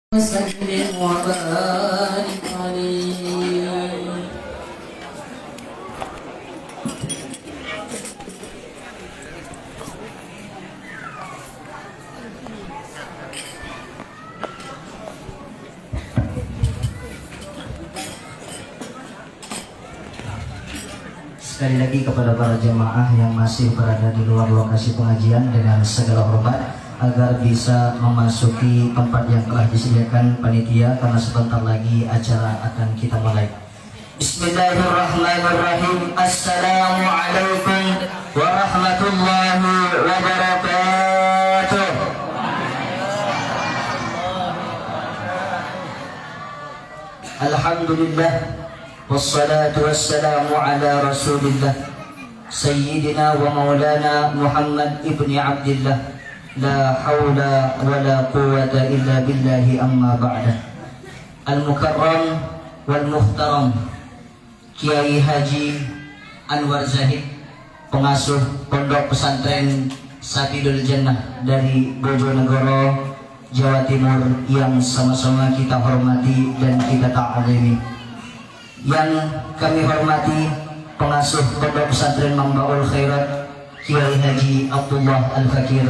وسلم وبارك عليه. Sekali lagi kepada para jemaah yang masih berada di luar lokasi pengajian, dengan segala hormat agar bisa memasuki tempat yang telah disediakan panitia, karena sebentar lagi acara akan kita mulai. Bismillahirrahmanirrahim. Assalamualaikum warahmatullahi wabarakatuh. Alhamdulillah, wassalatu wassalamu ala rasulillah Sayyidina wa maulana Muhammad ibni Abdillah. La hawla wa la quwwata illa billahi, amma ba'da. Al-Mukarram wal Muhtaram Kiai Haji Anwar Zahid, pengasuh Pondok Pesantren Safidul Jannah dari Bojonegoro, Jawa Timur, yang sama-sama kita hormati dan kita ta'zimi. Yang kami hormati pengasuh Pondok Pesantren Mambaul Khairat Kiai Haji Abdullah Al-Fakir.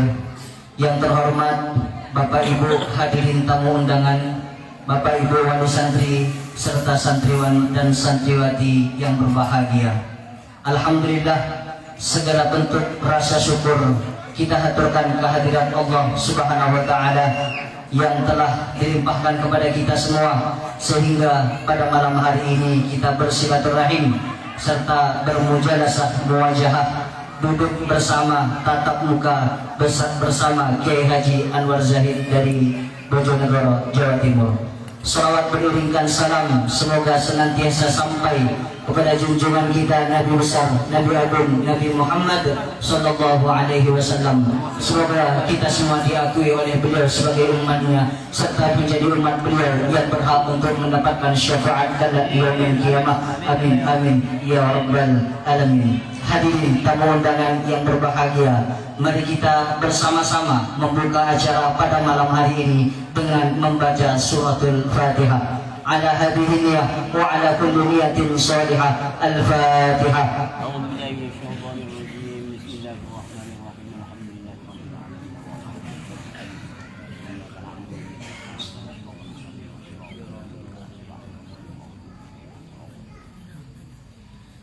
Yang terhormat Bapak Ibu hadirin tamu undangan, Bapak Ibu wali santri serta santriwan dan santriwati yang berbahagia. Alhamdulillah, segala bentuk rasa syukur kita haturkan kehadirat Allah Subhanahu wa taala yang telah dilimpahkan kepada kita semua, sehingga pada malam hari ini kita bersilaturahim serta bermujalasah muwajahah, duduk bersama, tatap muka bersama Kiai Haji Anwar Zahid dari Bojonegoro, Jawa Timur. Salawat beriringkan salam semoga senantiasa sampai kepada junjungan kita Nabi besar, Nabi agung, Nabi Muhammad sallallahu alaihi wasallam. Semoga kita semua diakui oleh beliau sebagai umatnya, serta menjadi umat beliau yang berhak untuk mendapatkan syafaat pada yaumil qiyamah. Amin amin ya rabbal alamin. Hadirin tamu undangan yang berbahagia, mari kita bersama-sama membuka acara pada malam hari ini dengan membaca suratul Fatihah. Ala hadhihi niyah wa ala kulli niyatin salihah. Al-Fatihah.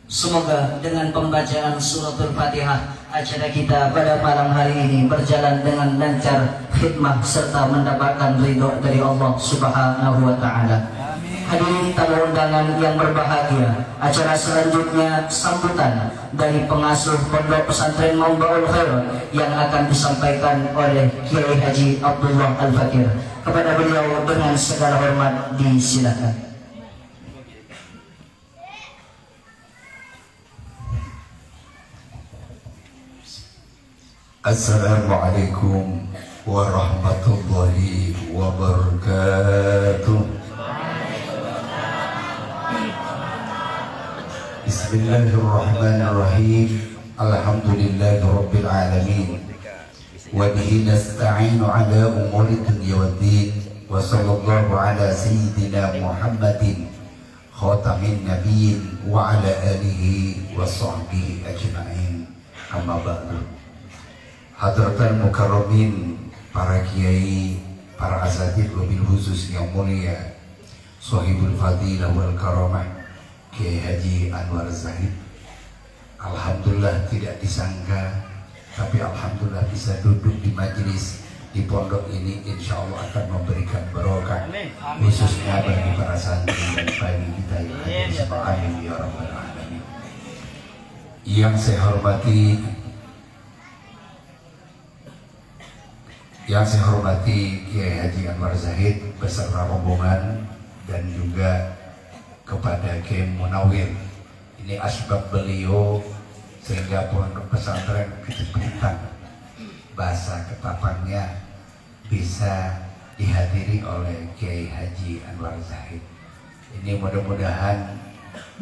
Semoga dengan pembacaan suratul Fatihah acara kita pada malam hari ini berjalan dengan lancar, khidmah serta mendapatkan ridho dari Allah Subhanahu wa taala. Hadirin tamu undangan yang berbahagia, acara selanjutnya sambutan dari pengasuh Pondok Pesantren Mambaul Khairat yang akan disampaikan oleh Kiai Haji Abdullah Al-Fakir. Kepada beliau dengan segala hormat disilakan. Assalamualaikum warahmatullahi wabarakatuh. Bismillahirrahmanirrahim. Alhamdulillahi rabbil alamin. Wa bihi nasta'inu ala umuri dunya waddin. Wa sallallahu ala sayyidina Muhammadin khatamin nabiyyin wa ala alihi wa sahbihi ajma'in. Amma ba'du. Hadratan mukarramin, para kiai, para asatidz wabil khusus yang mulia, Shahibul Fadilah wal Karamah Kiai Haji Anwar Zahid. Alhamdulillah tidak disangka, tapi alhamdulillah bisa duduk di majelis di pondok ini, insya Allah akan memberikan barokah, khususnya bagi para santri dan bagi kita yang ada di sini. Amin ya rabbal alamin. Yang saya hormati Kiai Haji Anwar Zahid beserta rombongan, dan juga kepada Kiai Munawir. Ini asbab beliau sehingga Pondok Pesantren Kejepitan bahasa Ketapangnya bisa dihadiri oleh Kiai Haji Anwar Zahid. Ini mudah-mudahan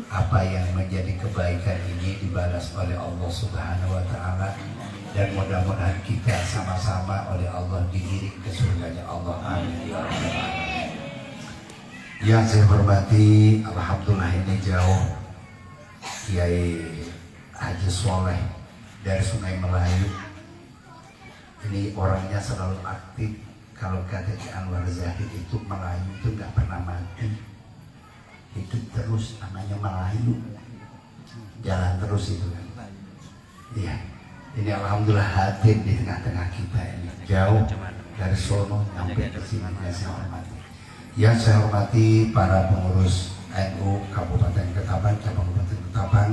apa yang menjadi kebaikan ini dibalas oleh Allah Subhanahu wa taala, dan mudah-mudahan kita sama-sama oleh Allah digiring ke surganya Allah. Amin ya rabbal alamin. Yang saya hormati, alhamdulillah ini jauh Kiai Haji Soleh dari Sungai Melayu. Ini orangnya selalu aktif. Kalau kata Ki Anwar Zahid itu Melayu itu nggak pernah mati, hidup terus, namanya Melayu, jalan terus itu kan. Iya, ini alhamdulillah hadir di tengah-tengah kita ini, jauh dari Solo sampai ke sini. Saya hormati. Yang saya hormati para pengurus NU Kabupaten Ketapang, cabang Kabupaten Ketapang,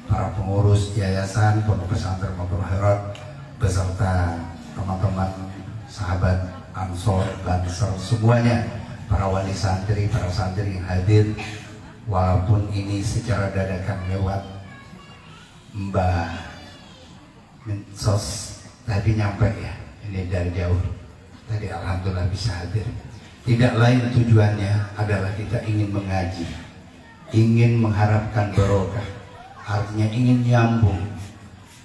para pengurus Yayasan Pondok Pesantren Mabrur Khairat beserta teman-teman sahabat Ansor, Banser, semuanya, para wali santri, para santri yang hadir, walaupun ini secara dadakan lewat Mbak Mensos tadi nyampe ya, ini dari jauh tadi alhamdulillah bisa hadir. Tidak lain tujuannya adalah kita ingin mengaji, ingin mengharapkan barokah, artinya ingin nyambung.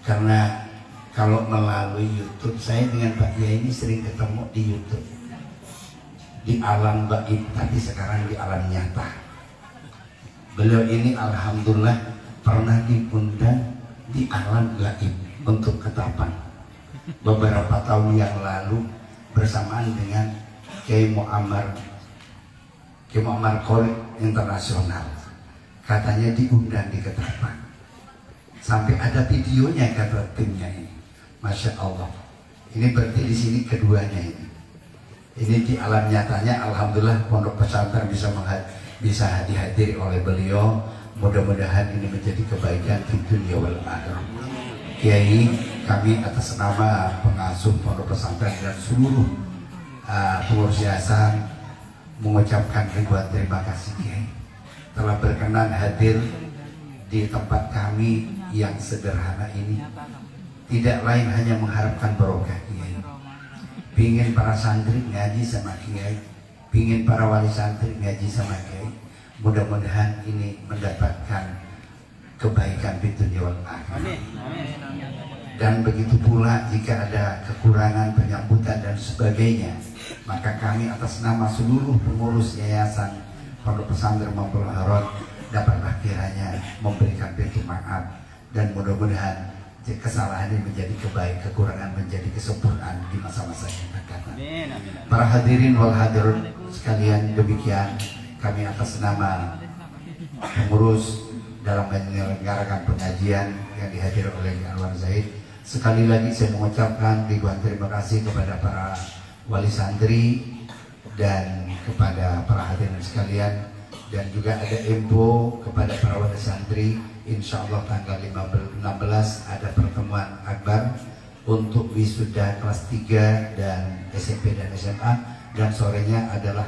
Karena kalau melalui YouTube, saya dengan Pak Kiai ini sering ketemu di YouTube, di alam gaib, tapi sekarang di alam nyata. Beliau ini alhamdulillah pernah diundang di alam gaib untuk Ketapang beberapa tahun yang lalu bersamaan dengan Kiai Muammar Qorib Internasional. Katanya diundang di Ketapang, sampai ada videonya kata timnya ini. Masya Allah, ini berarti di sini keduanya ini. Ini di alam nyatanya, alhamdulillah Pondok Pesantren bisa dihadiri oleh beliau. Mudah-mudahan ini menjadi kebaikan di dunia wal akhirah. Kiai, kami atas nama pengasuh Pondok Pesantren dan seluruh pengurus yayasan mengucapkan ribuan terima kasih Kiai telah berkenan hadir di tempat kami yang sederhana ini. Tidak lain hanya mengharapkan barokah Kiai. Pingin para santri ngaji sama Kiai, pingin para wali santri ngaji sama Kiai. Mudah-mudahan ini mendapatkan kebaikan di dunia wal akhirah. Dan begitu pula jika ada kekurangan penyambutan dan sebagainya, maka kami atas nama seluruh pengurus yayasan Pondok Pesantren Mabrur Khairat dapatlah kiranya memberikan pintu maaf, dan mudah-mudahan kesalahan ini menjadi kebaikan, kekurangan menjadi kesempurnaan di masa-masa yang akan datang. Para hadirin wal hadirin sekalian, demikian kami atas nama pengurus dalam menyelenggarakan pengajian yang dihadiri oleh Anwar Zahid, sekali lagi saya mengucapkan ribuan terima kasih kepada para wali santri dan kepada para hadirin sekalian, dan juga ada info kepada para wali santri. Insya Allah tanggal 16 ada pertemuan akbar untuk wisuda kelas 3 dan SMP dan SMA, dan sorenya adalah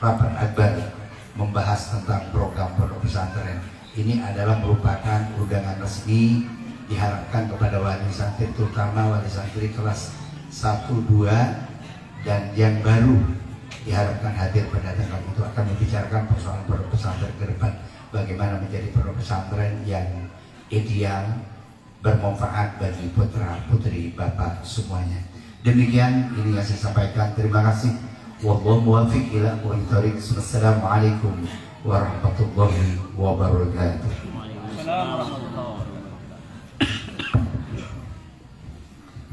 rapat akbar membahas tentang program pondok pesantren. Ini adalah merupakan undangan resmi, diharapkan kepada wali santri, terutama wali santri kelas 1, 2 dan yang baru diharapkan hadir pada tanggal itu, akan membicarakan persoalan pondok pesantren ke depan, bagaimana menjadi pondok pesantren yang ideal, bermanfaat bagi putra putri bapak semuanya. Demikian ini yang saya sampaikan. Terima kasih. Wallahu muwaffiq ila aqwamit thoriq. Wassalamualaikum warahmatullahi wabarakatuh.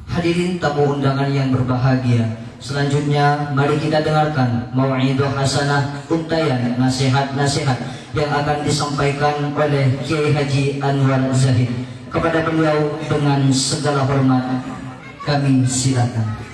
Hadirin tamu undangan yang berbahagia, selanjutnya mari kita dengarkan mau'idhah hasanah, untayan nasihat-nasihat yang akan disampaikan oleh Kiai Haji Anwar Zahid. Kepada beliau dengan segala hormat kami silakan.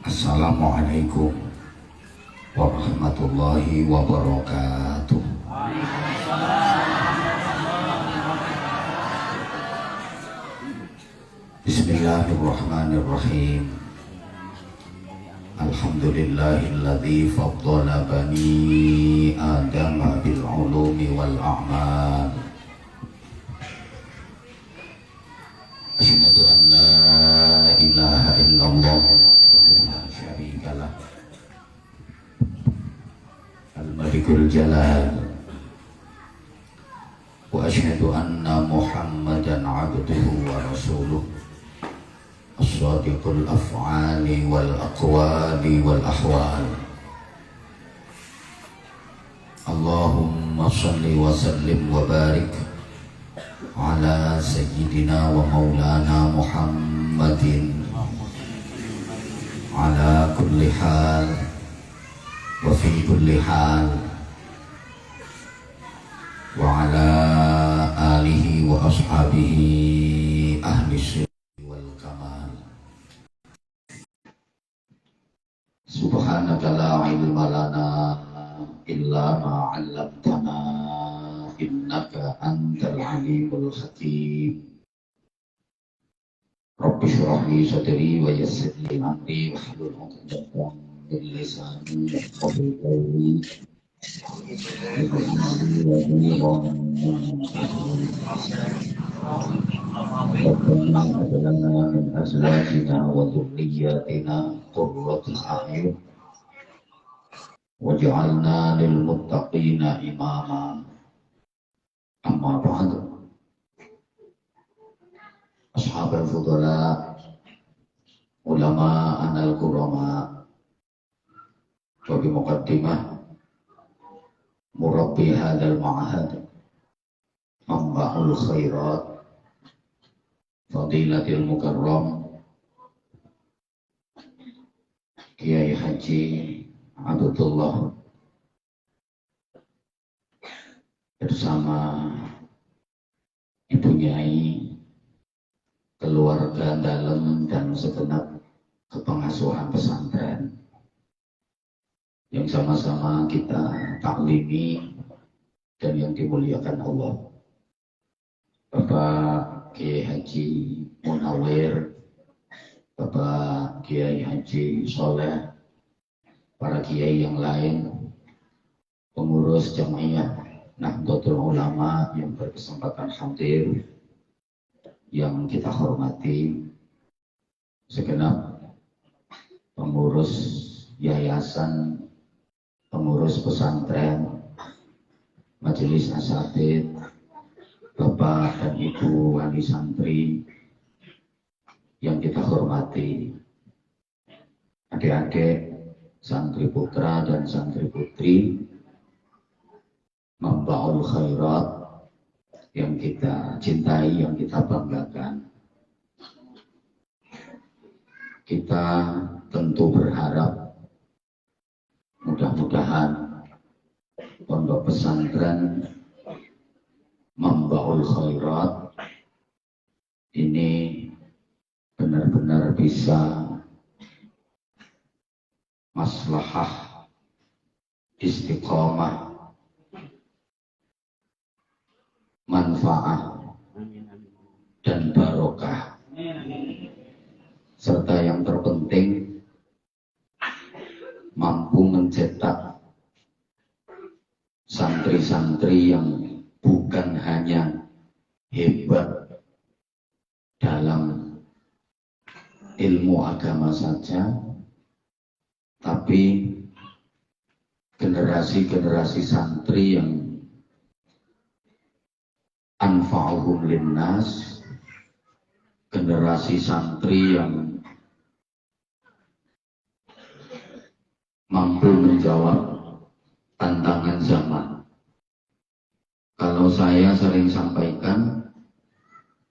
Assalamualaikum warahmatullahi wabarakatuh. Bismillahirrahmanirrahim. Alhamdulillahilladzi faddala bani adama bil ulumi wal a'mal. Asyhadu an la ilaha illallah la syarika lah al-malikul jalal wa asyhadu anna muhammadan abduhu wa rasuluh as-sadiqul af'ali wal aqwali wal ahwal. Allahumma salli wa sallim wa barik ala sayyidina wa maulana Muhammadin ala kulli hal wa fi kulli hal wa ala alihi wa ashabihi ahli sirri wal kamal. Subhanaka la ilma lana illa ma 'allamtana innaka antal alimul hakim. Rabbi shrah li sadri wa yassir li amri wahlul 'uqdatam min lisani yafqahu qawli. Rabbana hab lana min azwajina wa dhurriyyatina qurrata a'yun waj'alna lil muttaqina imama. Amma ba'd. Ashab al-fudala, ulama anal kurama, wa bi muqaddimah murabbi hadzal ma'had manba'ul khairat fadilatil mukarram Kiai Haji Abdullah bersama Ibu Nyai, keluarga dalam dan segenap kepengasuhan pesantren yang sama-sama kita taklimi dan yang dimuliakan Allah. Bapak Kiai Haji Munawir, Bapak Kiai Haji Soleh, para kiai yang lain, pengurus Jamiah Nahdlatul Ulama yang berkesempatan hadir, yang kita hormati, segenap pengurus yayasan, pengurus pesantren, majelis asatidz, Bapak dan Ibu wali santri yang kita hormati, adik-adik santri putra dan santri putri Mambaul Khairat yang kita cintai, yang kita banggakan. Kita tentu berharap mudah-mudahan pondok pesantren Mambaul Khairat ini benar-benar bisa maslahah, istiqomah, manfaat dan barokah, serta yang terpenting mampu mencetak santri-santri yang bukan hanya hebat dalam ilmu agama saja, tapi generasi-generasi santri yang anfa'uhum linnas, generasi santri yang mampu menjawab tantangan zaman. Kalau saya sering sampaikan,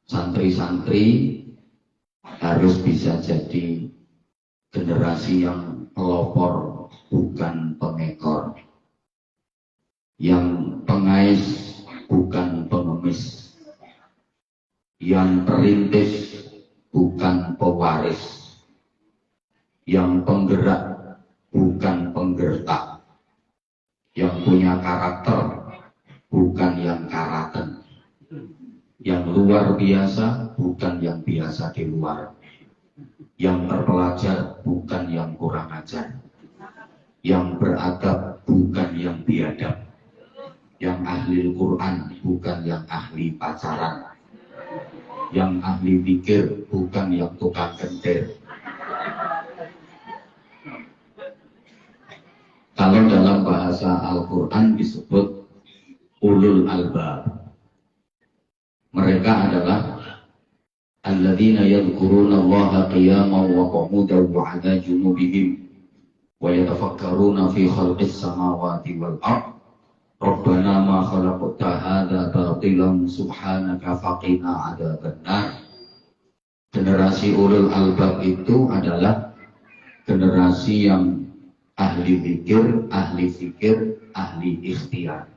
santri-santri harus bisa jadi generasi yang pelopor, bukan pengekor, yang pengais, bukan pengemis, yang perintis, bukan pewaris, yang penggerak, bukan penggertak, yang punya karakter, bukan yang karaten, yang luar biasa, bukan yang biasa di luar, yang terpelajar, bukan yang kurang ajar, yang beradab, bukan yang biadab, yang ahli Al-Quran, bukan yang ahli pacaran, yang ahli pikir, bukan yang tukang kentir. Kalau dalam bahasa Al-Quran disebut ulul albab, mereka adalah alladzina yadhkuruna Allaha qiyaman wa qu'udan wa 'ala junubihim wa yatafakkaruna fi khalqis samawati wal ardh Rabbana ma khalaqta hadza batilan subhanaka faqina 'adzabannar. Generasi ulul albab itu adalah generasi yang ahli fikir, ahli ikhtiar,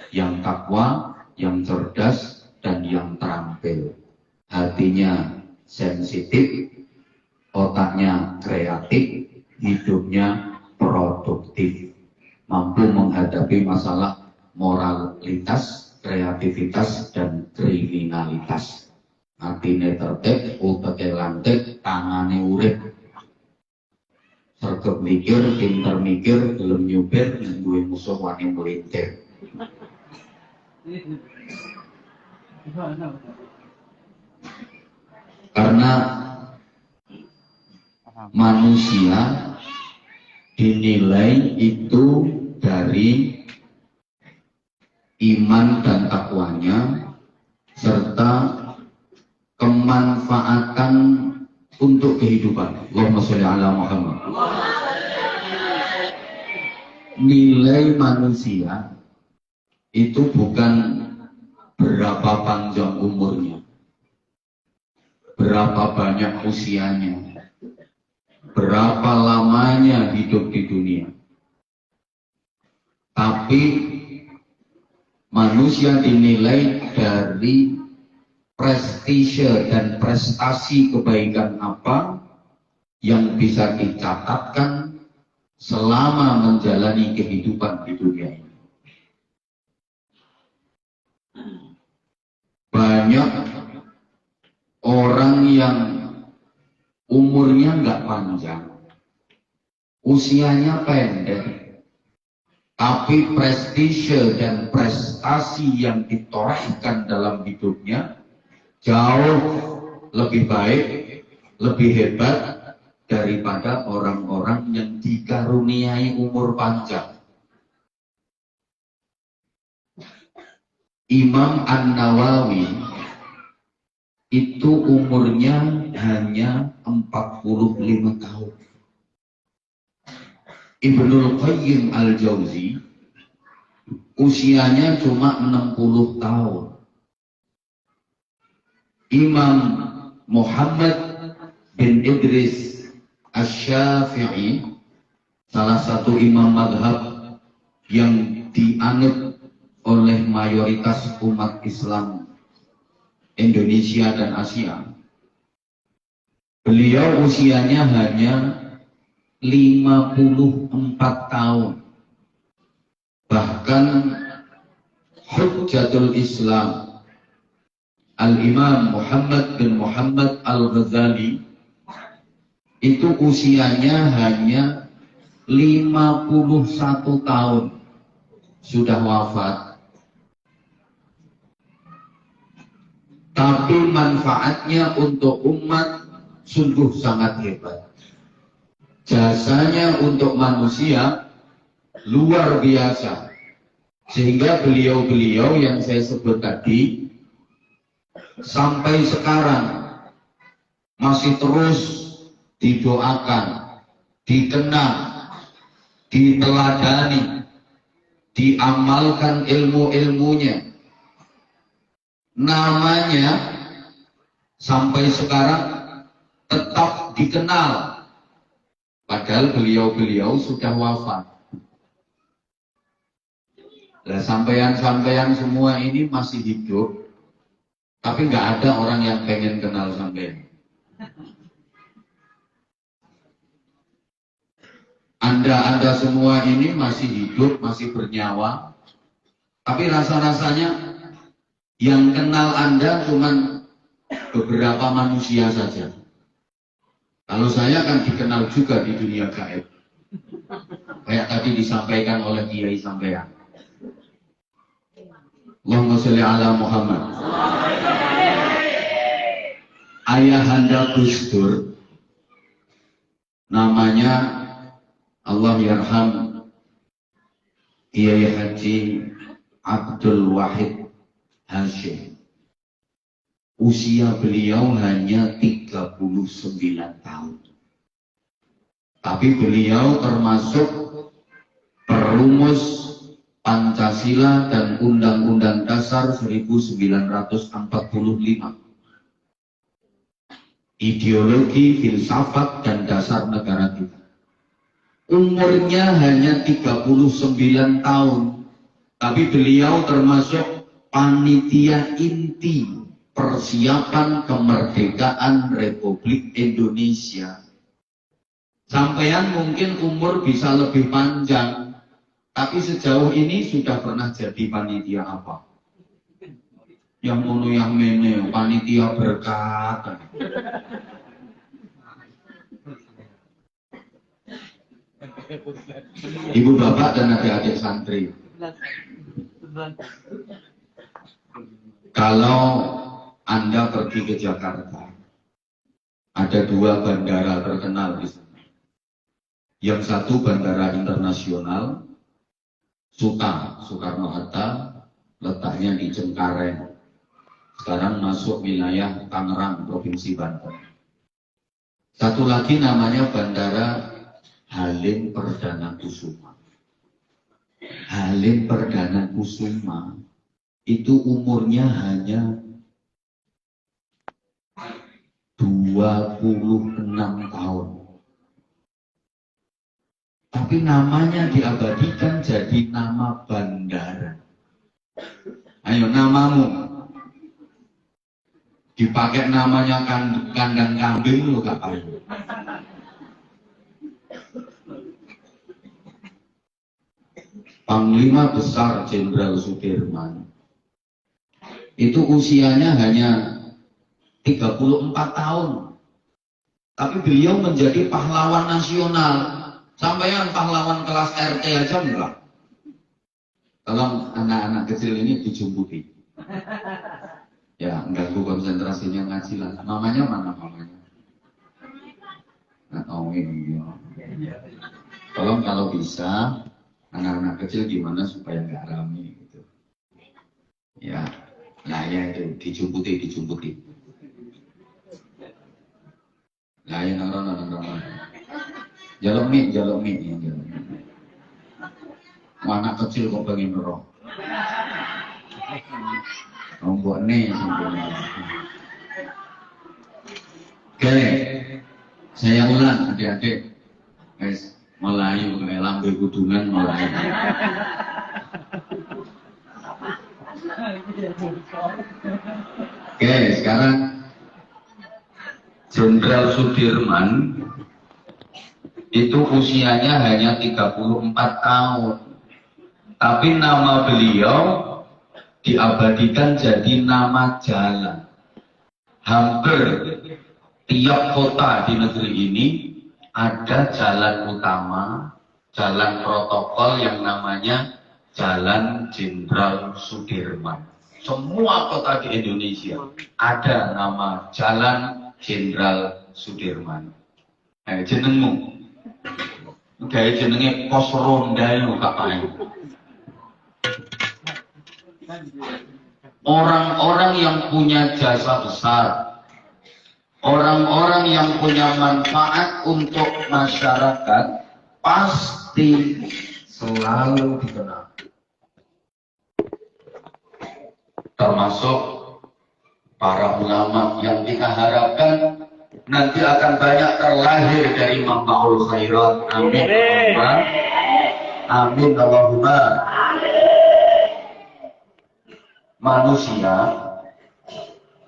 yang takwa, yang cerdas, dan yang terampil. Hatinya sensitif, otaknya kreatif, hidupnya produktif, mampu menghadapi masalah moralitas, kreativitas, dan kriminalitas. Hatinya tertib, otaknya lantik, tangannya urip. Sergap mikir, pinter mikir, gelem nyupir, duwe musuh wani melintir. Karena manusia dinilai itu dari iman dan takwanya serta kemanfaatan untuk kehidupan. Allahumma sholli ala Muhammad. Nilai manusia itu bukan berapa panjang umurnya, berapa banyak usianya, berapa lamanya hidup di dunia. Tapi manusia dinilai dari prestise dan prestasi kebaikan apa yang bisa dicatatkan selama menjalani kehidupan di dunia ini. Banyak orang yang umurnya nggak panjang, usianya pendek, tapi prestise dan prestasi yang ditorehkan dalam hidupnya jauh lebih baik, lebih hebat daripada orang-orang yang dikaruniai umur panjang. Imam An-Nawawi itu umurnya hanya 45 tahun. Ibnul Qayyim Al-Jauzi usianya cuma 60 tahun. Imam Muhammad bin Idris Asy-Syafi'i, salah satu imam madhab yang dianut oleh mayoritas umat Islam Indonesia dan Asia. Beliau usianya hanya 54 tahun. Bahkan Hujjatul Islam Al-Imam Muhammad bin Muhammad Al-Ghazali itu usianya hanya 51 tahun, sudah wafat. Tapi manfaatnya untuk umat sungguh sangat hebat. Jasanya untuk manusia luar biasa. Sehingga beliau-beliau yang saya sebut tadi sampai sekarang masih terus didoakan, dikenang, diteladani, diamalkan ilmu-ilmunya. Namanya sampai sekarang tetap dikenal, padahal beliau-beliau sudah wafat. Nah, sampeyan-sampeyan semua ini masih hidup, tapi nggak ada orang yang pengen kenal sampeyan. Anda semua ini masih hidup, masih bernyawa, tapi rasa-rasanya yang kenal Anda cuma beberapa manusia saja. Kalau saya kan dikenal juga di dunia gaib, kayak tadi disampaikan oleh Kiai sampean. Allahumma sholli ala Muhammad. ayahanda Gus Dur, namanya Allah yarham Kiai Haji Abdul Wahid Hashim. Usia beliau hanya 39 tahun. Tapi beliau termasuk perumus Pancasila dan Undang-Undang Dasar 1945. Ideologi, filsafat, dan dasar negara kita. Umurnya hanya 39 tahun. Tapi beliau termasuk panitia inti persiapan kemerdekaan Republik Indonesia. Sampean mungkin umur bisa lebih panjang, tapi sejauh ini sudah pernah jadi panitia apa? Yang mulu yang mene, panitia berkat. Ibu bapak dan adik-adik santri, kalau Anda pergi ke Jakarta, ada 2 bandara terkenal di sana. Yang satu bandara internasional Soekarno-Hatta, letaknya di Cengkareng. Sekarang masuk wilayah Tangerang, Provinsi Banten. Satu lagi namanya Bandara Halim Perdana Kusuma. Halim Perdana Kusuma itu umurnya hanya 26 tahun. Tapi namanya diabadikan jadi nama bandara. Ayo namamu. Dipakai namanya kandang kambing lu gak ayo. Panglima Besar Jenderal Sudirman itu usianya hanya 34 tahun. Tapi beliau menjadi pahlawan nasional. Sampean pahlawan kelas RT aja enggak. Kalau anak-anak kecil ini dijumputi. Ya, mengganggu konsentrasinya ngaji lah. Mamanya mana mamanya? Nggak tahu ini. Tolong kalau bisa, anak-anak kecil gimana supaya nggak rame gitu. Ya, nah ya itu dijumputi. Nah ya nongkrong. Jaluk mie ya jaluk. Anak kecil kok pengen ngerok. Rombok nih sampai. Oke, saya ulang adik-adik. Guys, Melayu kayak lambe kudungan Melayu. Oke, sekarang Jenderal Sudirman itu usianya hanya 34 tahun. Tapi nama beliau diabadikan jadi nama jalan. Hampir tiap kota di negeri ini ada jalan utama, jalan protokol yang namanya Jalan Jenderal Sudirman. Semua kota di Indonesia ada nama Jalan Jenderal Sudirman. Jenengmu gaya jenenge pos ronda lho kapan. Orang-orang yang punya jasa besar, orang-orang yang punya manfaat untuk masyarakat pasti selalu dikenal. Termasuk para ulama yang kita harapkan nanti akan banyak terlahir dari Mambaul Khairat. Amin. Amin Allahumma. Manusia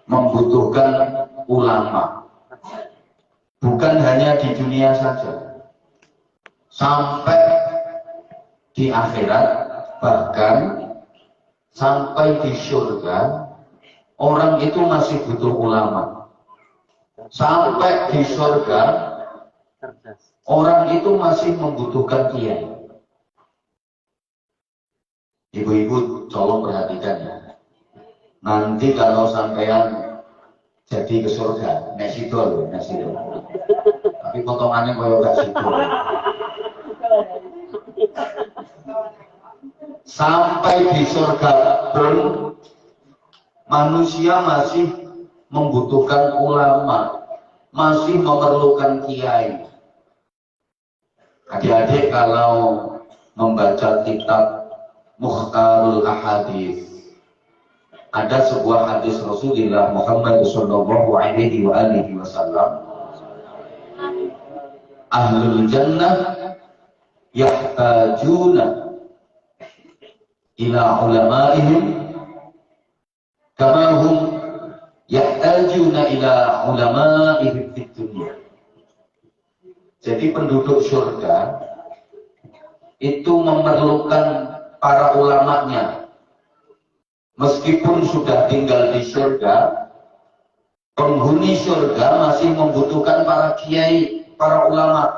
membutuhkan ulama. Bukan hanya di dunia saja. Sampai di akhirat, bahkan sampai di surga, orang itu masih butuh ulama. Sampai di surga, orang itu masih membutuhkan kiai. Ibu-ibu tolong perhatikan ya. Nanti kalau sampean jadi ke surga. Nek situ lho, nek situ. Tapi potongannya koyo gak situ. Sampai di surga pun manusia masih membutuhkan ulama, masih memerlukan kiai. Adik-adik kalau membaca kitab Mukhtarul Ahadits, ada sebuah hadis Rasulullah Muhammad sallallahu alaihi wasallam, ahlul jannah yahtajuna ila ulamaihim kama hum yahtajuna ila ulamaihim fid dunya. Jadi penduduk surga itu memerlukan para ulamanya. Meskipun sudah tinggal di surga, penghuni surga masih membutuhkan para kiai, para ulama.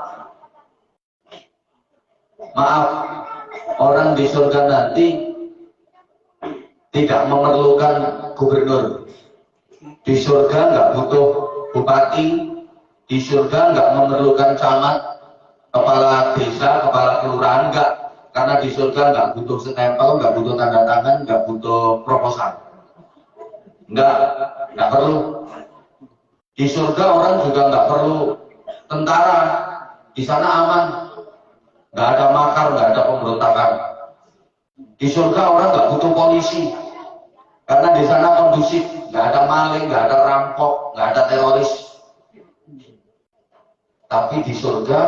Maaf, orang di surga nanti tidak memerlukan gubernur. Di surga nggak butuh bupati, di surga nggak memerlukan camat, kepala desa, kepala kelurahan, enggak. Karena di surga nggak butuh stempel, nggak butuh tanda tangan, nggak butuh proposal. Nggak perlu. Di surga orang juga nggak perlu tentara. Di sana aman. Nggak ada makar, nggak ada pemberontakan. Di surga orang nggak butuh polisi. Karena di sana kondusif, nggak ada maling, nggak ada rampok, nggak ada teroris. Tapi di surga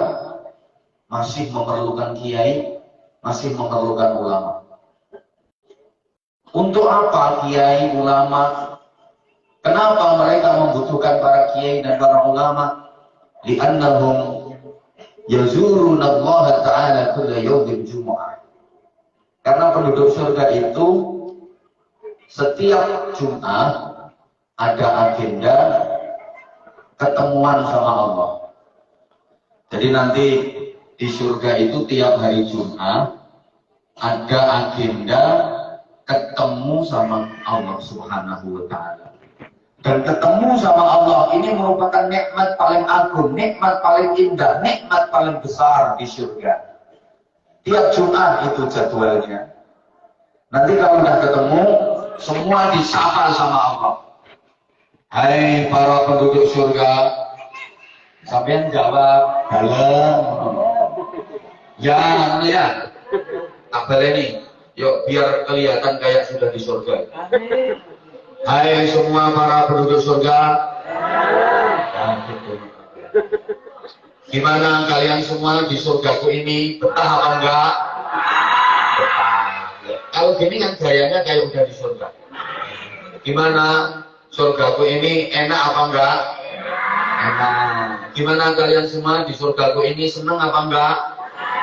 masih memerlukan kiai, masih memerlukan ulama. Untuk apa kiai, ulama? Kenapa mereka membutuhkan para kiai dan para ulama? Li'annahum yazuruna Allah Ta'ala kulla yawmin Jumu'ah. Karena penduduk surga itu setiap Jumat ada agenda ketemuan sama Allah. Jadi nanti di surga itu tiap hari Jumat ada agenda ketemu sama Allah Subhanahu wa Ta'ala. Dan ketemu sama Allah ini merupakan nikmat paling agung, nikmat paling indah, nikmat paling besar di surga. Tiap Jumat itu jadwalnya. Nanti kalau udah ketemu, semua disapa sama Allah. Hai para penduduk surga, sampean jawab, dalam. Ya, tabel ini, yuk biar kelihatan kayak sudah di surga. Hai semua para penduduk surga. Gimana kalian semua di surgaku ini, betah apa enggak? Betah. Kalau gini kan gayanya kayak udah di surga. Gimana surgaku ini, enak apa enggak? Enak. Gimana kalian semua di surgaku ini, senang apa enggak?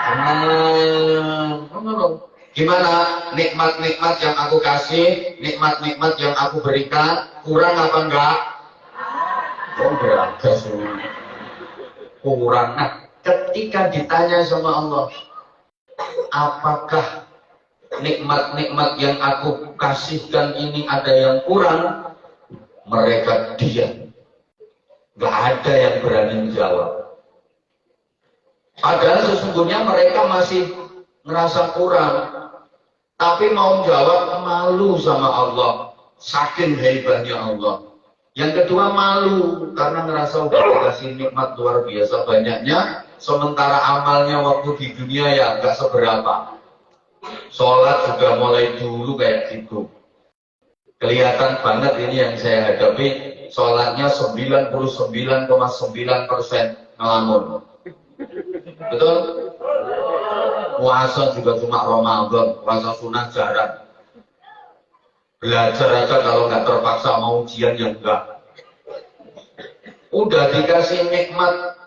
Senang. Gimana nikmat-nikmat yang aku kasih, nikmat-nikmat yang aku berikan, kurang apa enggak? Oh berada semua. Kurang. Nah, ketika ditanya sama Allah, apakah nikmat-nikmat yang aku kasihkan ini ada yang kurang? Mereka diam. Gak ada yang berani menjawab. Padahal sesungguhnya mereka masih ngerasa kurang. Tapi mau jawab malu sama Allah. Saking hebatnya Allah. Yang kedua malu karena ngerasa udah dikasih nikmat luar biasa banyaknya. Sementara amalnya waktu di dunia ya gak seberapa. Sholat juga mulai dulu kayak gitu. Kelihatan banget ini yang saya hadapi. Sholatnya 99,9% ngelamun. Betul? Puasa juga cuma Ramadan, puasa sunnah jarang. Belajar aja kalau nggak terpaksa mau ujian ya enggak. Udah dikasih nikmat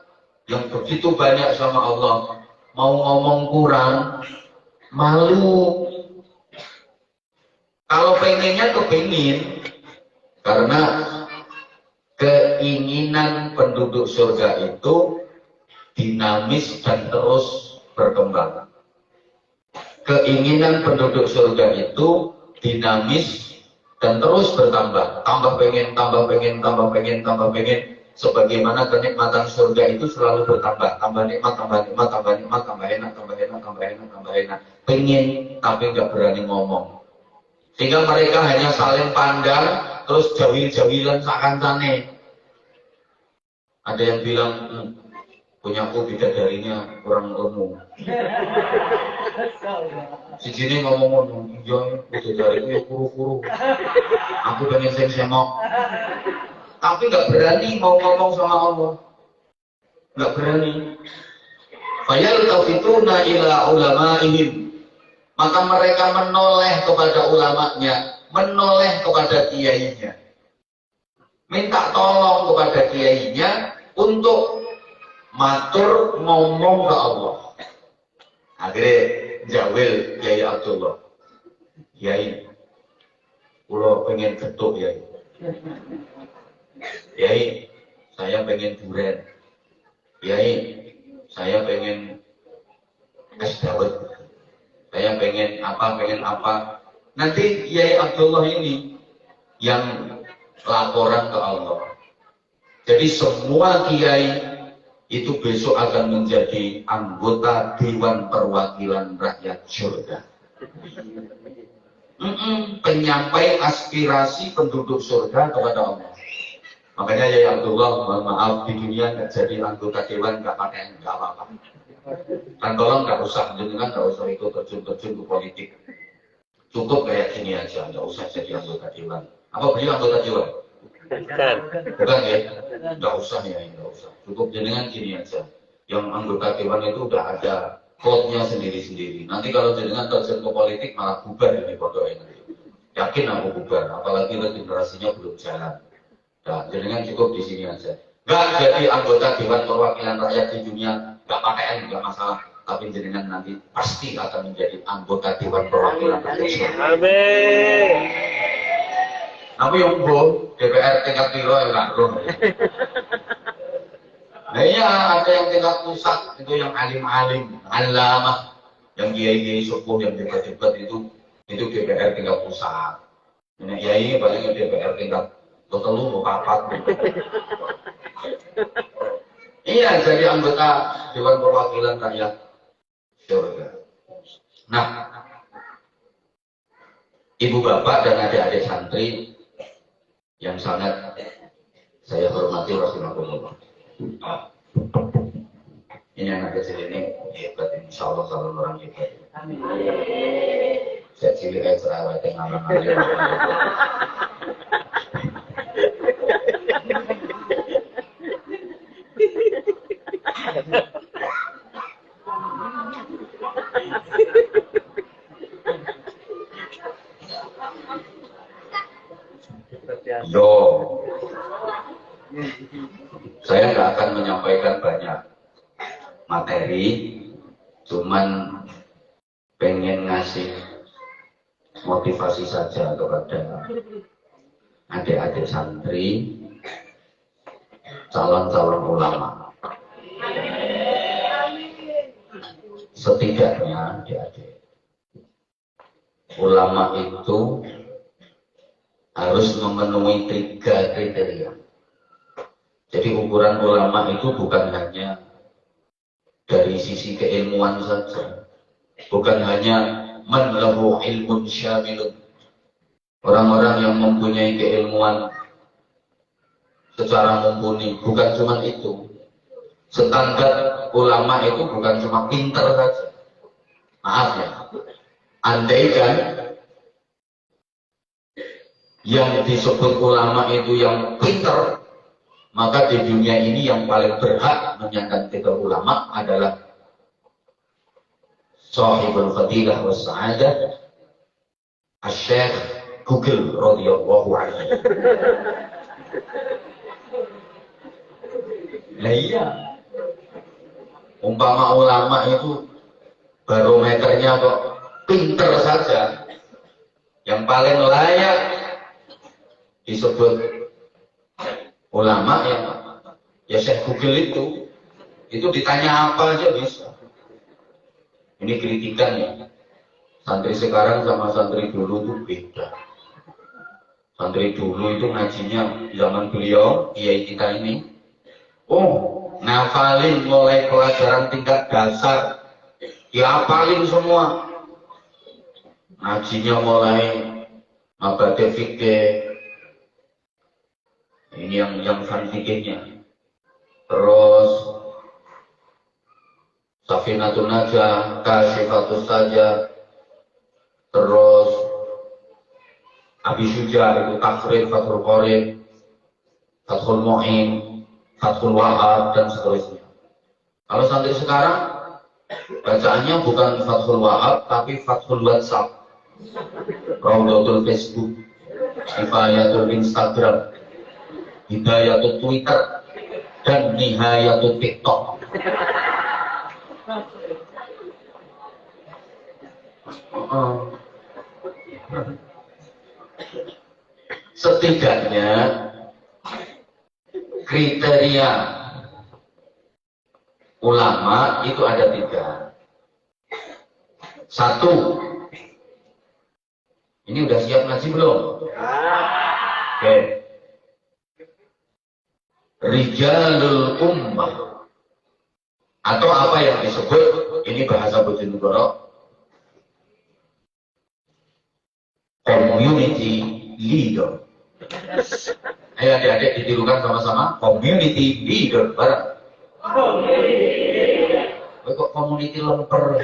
yang begitu banyak sama Allah, mau ngomong kurang, malu. Kalau pengennya kepingin, karena keinginan penduduk surga itu dinamis dan terus berkembang. Keinginan penduduk surga itu dinamis dan terus bertambah, tambah pengen, tambah pengen, tambah pengen, tambah pengen. Sebagaimana kenikmatan surga itu selalu bertambah, tambah nikmat, tambah nikmat, tambah nikmat, tambah enak, tambah enak, tambah enak, tambah enak. Pengen tapi nggak berani ngomong. Sehingga mereka hanya saling pandang, terus jawil-jawilan sakancane. Ada yang bilang, punya aku bidadarinya kurang ilmu. Si sini ngomong, iya bidadariku ya kuru-kuru. Aku pengen semok. Tapi nggak berani mau ngomong sama Allah, nggak berani. Fayaltafituna ila ulamaihim, maka mereka menoleh kepada ulamanya, menoleh kepada kiainya, minta tolong kepada kiainya untuk matur ngomong ke Allah. Akhirnya jawil Kiai Abdullah, Kiai, kalau pengen ketuk Kiai. Kiai, saya pengen durian. Kiai, saya pengen es dawet. Saya pengen apa. Nanti Kiai Abdullah ini yang laporan ke Allah. Jadi semua kiai itu besok akan menjadi anggota Dewan Perwakilan Rakyat Surga. Penyampai aspirasi penduduk surga kepada Allah. Makanya ya Abdullah, mohon maaf di dunia nggak jadi anggota dewan nggak pakai nggak apa-apa. Dan tolong nggak usah jenengan nggak usah ikut terjun ke politik. Cukup kayak gini aja, nggak usah jadi anggota dewan. Apa beliau anggota dewan? Bukan ya? Nggak usah ya, nggak usah. Cukup jenengan gini aja. Yang anggota dewan itu udah ada klubnya sendiri-sendiri. Nanti kalau jenengan terjun ke politik malah bubar ini pokoknya nanti. Yakin aku bubar, apalagi regenerasinya belum jalan. Nah, jenengan cukup di sini aja. Nggak jadi anggota Dewan Perwakilan Rakyat di dunia, nggak pakai nggak masalah. Tapi jenengan nanti pasti akan menjadi anggota Dewan Perwakilan Rakyat. Amin. Tapi yang boh, DPR tingkat piro ya nggak roh. Nah iya, ada yang tingkat pusat itu yang alim-alim, alamah, yang kiai-kiai sepuh yang debat-debat itu DPR tingkat pusat. Ini kiai paling DPR tingkat telu mau papat. Iya, jadi anggota Dewan Perwakilan Rakyat Surga. Nah, ibu bapak dan adik-adik santri yang sangat saya hormati rahimakumullah. Ini anak kecil ini hebat, insya Allah kalau orang hebat. Saya cilik kayak cerewet yang ngalang-ngalang. Yo, saya nggak akan menyampaikan banyak materi, cuman pengen ngasih motivasi saja kepada adik-adik santri, calon-calon ulama. Setidaknya adik-adik, ulama itu harus memenuhi 3 kriteria. Jadi ukuran ulama itu bukan hanya dari sisi keilmuan saja, bukan hanya man lahu ilmun syamilun, orang-orang yang mempunyai keilmuan secara mumpuni, bukan cuma itu. Standar ulama itu bukan cuma pinter saja. Maaf ya, andaikan yang disebut ulama itu yang pinter, maka di dunia ini yang paling berhak menyandang titel ulama adalah Sahibul Fadilah wa Sa'adah Asy-Syaikh Google radhiyallahu anhu. Nah iya, umpama ulama itu barometernya kok pinter saja, yang paling layak disebut ulama ya Syekh Google itu ditanya apa aja bisa. Ini kritikan ya, santri sekarang sama santri dulu itu beda. Santri dulu itu ngajinya zaman beliau, kiai kita ini, ngafalin mulai pelajaran tingkat dasar, dihafalin semua. Ngajinya mulai mabade fikih, ini yang fan fikihnya. Terus Safinatun Najah, Kasyifatus Sajah, terus Abi Syuja itu Takrir, Fathul Qorib, Fathul Mu'in, Fathul Wahab, dan seterusnya. Kalau santri sekarang bacaannya bukan Fathul Wahab tapi Fathul WhatsApp, Rawdatul Facebook, Hifayatul Instagram, Hidayatul Twitter, dan Nihayatul TikTok. Setidaknya kriteria ulama itu ada 3. 1, ini udah siap ngaji belum? Oke. Rijalul ummah, atau apa yang disebut, ini bahasa Bojonegoro, community leader. Ayo adik-adik ditirukan sama-sama, community leader bareng. Kok community lemper?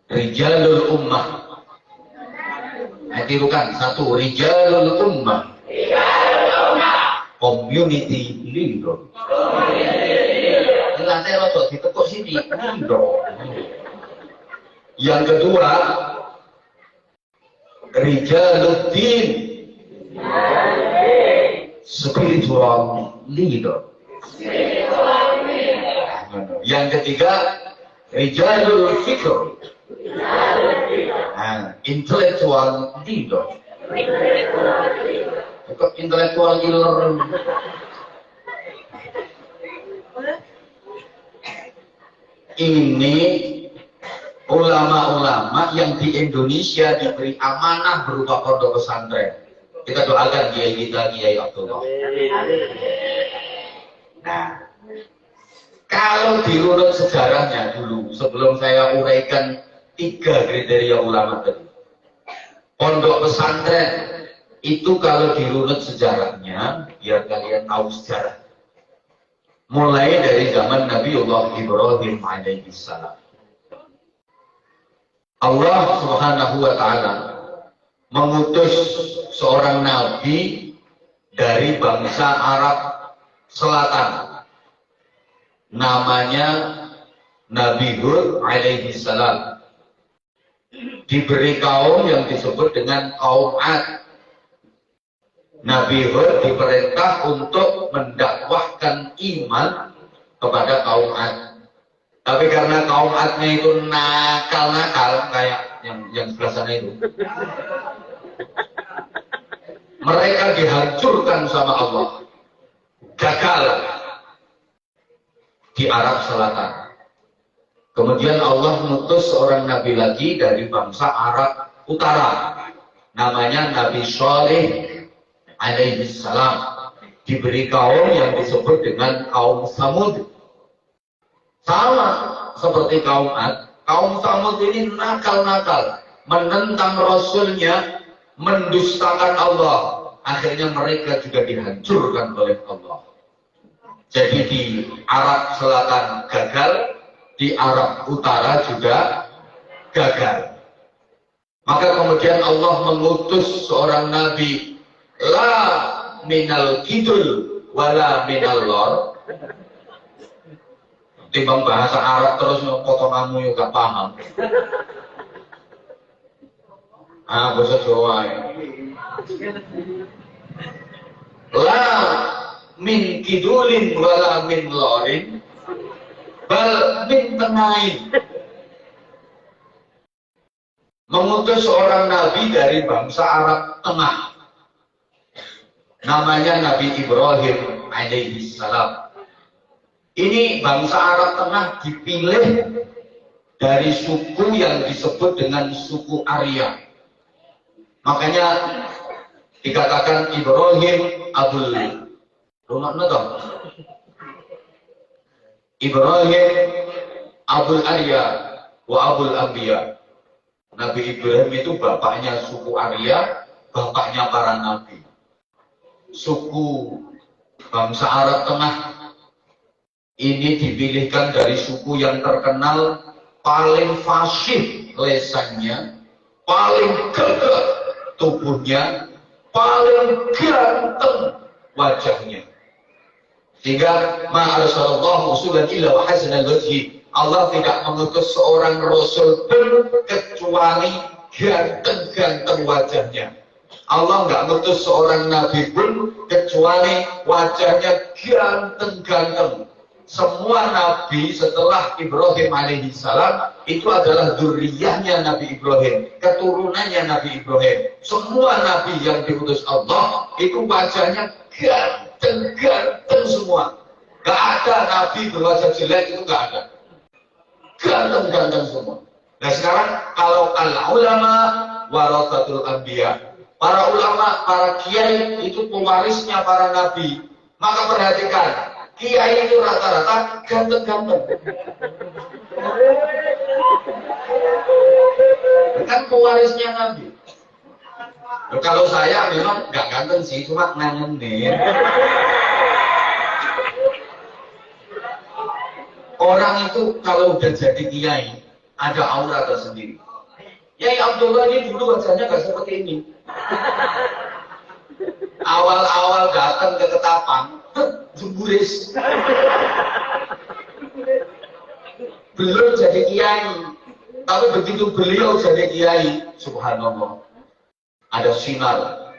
Rijalul ummah. Tirukan 1, Rijalul ummah, community leader. Ini lantai rotok ditekuk sini. Yang kedua, Rijaluddin, spiritual leader. Yang ketiga, Rijalul fikr, intellectual leader. Intellectual killer. Ini ulama-ulama yang di Indonesia diberi amanah berupa pondok pesantren. Kita doakan kiai kita, Kiai Abdullah. Nah, kalau dirunut sejarahnya dulu, sebelum saya uraikan 3 kriteria ulama tadi, pondok pesantren itu kalau dirunut sejarahnya, biar kalian tahu sejarah, mulai dari zaman Nabiullah Ibrahim alaihissalam. Allah Subhanahu wa ta'ala mengutus seorang nabi dari bangsa Arab Selatan, namanya Nabi Hud alaihissalam. Diberi kaum yang disebut dengan kaum Ad. Nabi Hud diperintah untuk mendakwahkan iman kepada kaum Ad. Tapi karena kaum Adnya itu nakal-nakal kayak yang sebelah sana itu, mereka dihancurkan sama Allah, gagal di Arab Selatan. Kemudian Allah mengutus seorang nabi lagi dari bangsa Arab Utara, namanya Nabi Shalih alaihissalam. Diberi kaum yang disebut dengan kaum Samud. Sama seperti kaum Ad, kaum Samud ini nakal-nakal, menentang Rasulnya, mendustakan Allah. Akhirnya mereka juga dihancurkan oleh Allah. Jadi di Arab Selatan gagal, di Arab Utara juga gagal. Maka kemudian Allah mengutus seorang nabi, la minal kidul wala minal lor. Timbang bahasa Arab terus potonganmu juga paham. Bahasa Jawa. La min kidulin wala min lorin, bal min tengain. Mengutus seorang nabi dari bangsa Arab Tengah, namanya Nabi Ibrahim alaihissalam. Ini bangsa Arab Tengah dipilih dari suku yang disebut dengan suku Arya. Makanya dikatakan Ibrahim Abul Ibrahim Abul Arya wa Abul Anbiya. Nabi Ibrahim itu bapaknya suku Arya, bapaknya para nabi. Suku bangsa Arab Tengah ini dipilihkan dari suku yang terkenal paling fasih lesannya, paling gagah tubuhnya, paling ganteng wajahnya. Sehingga ma'arsallallahu rasulan illa wa hasanal wajhi. Allah tidak mengutus seorang rasul pun kecuali ganteng-ganteng wajahnya. Allah nggak mengutus seorang nabi pun kecuali wajahnya ganteng-ganteng. Semua nabi setelah Ibrahim alaihi salam itu adalah dzurriyyahnya Nabi Ibrahim, keturunannya Nabi Ibrahim. Semua nabi yang diutus Allah itu wajahnya ganteng-ganteng semua. Gak ada nabi berwajah jelek, itu gak ada. Ganteng-ganteng semua. Nah sekarang kalau al-ulama warathatul anbiya, para ulama, para kiai itu pewarisnya para nabi. Maka perhatikan, kiai itu rata-rata ganteng-ganteng. Kan pewarisnya nabi. Loh, kalau saya memang nggak ganteng sih, cuma ngangenin. Orang itu kalau udah jadi kiai, ada aura tersendiri. Kiai Abdullah ini dulu wajahnya nggak seperti ini. Awal-awal datang ke Ketapang, jemburis. Belum jadi kiai, tapi begitu beliau jadi kiai, subhanallah, ada sinar.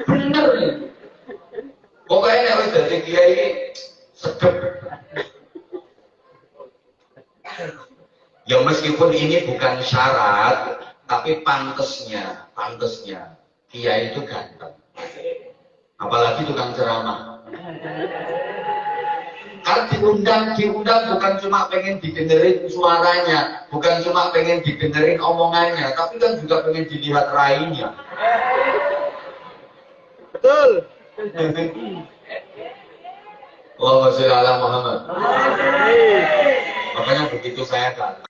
Bener nih. Pokoknya harus jadi kiai sedep. Ya meskipun ini bukan syarat, tapi pantesnya kiai itu ganteng. Apalagi tukang ceramah. Kan diundang bukan cuma pengen didengerin suaranya, bukan cuma pengen didengerin omongannya, tapi kan juga pengen dilihat raihnya. Betul. Allahumma sholli ala Muhammad. Makanya begitu saya datang.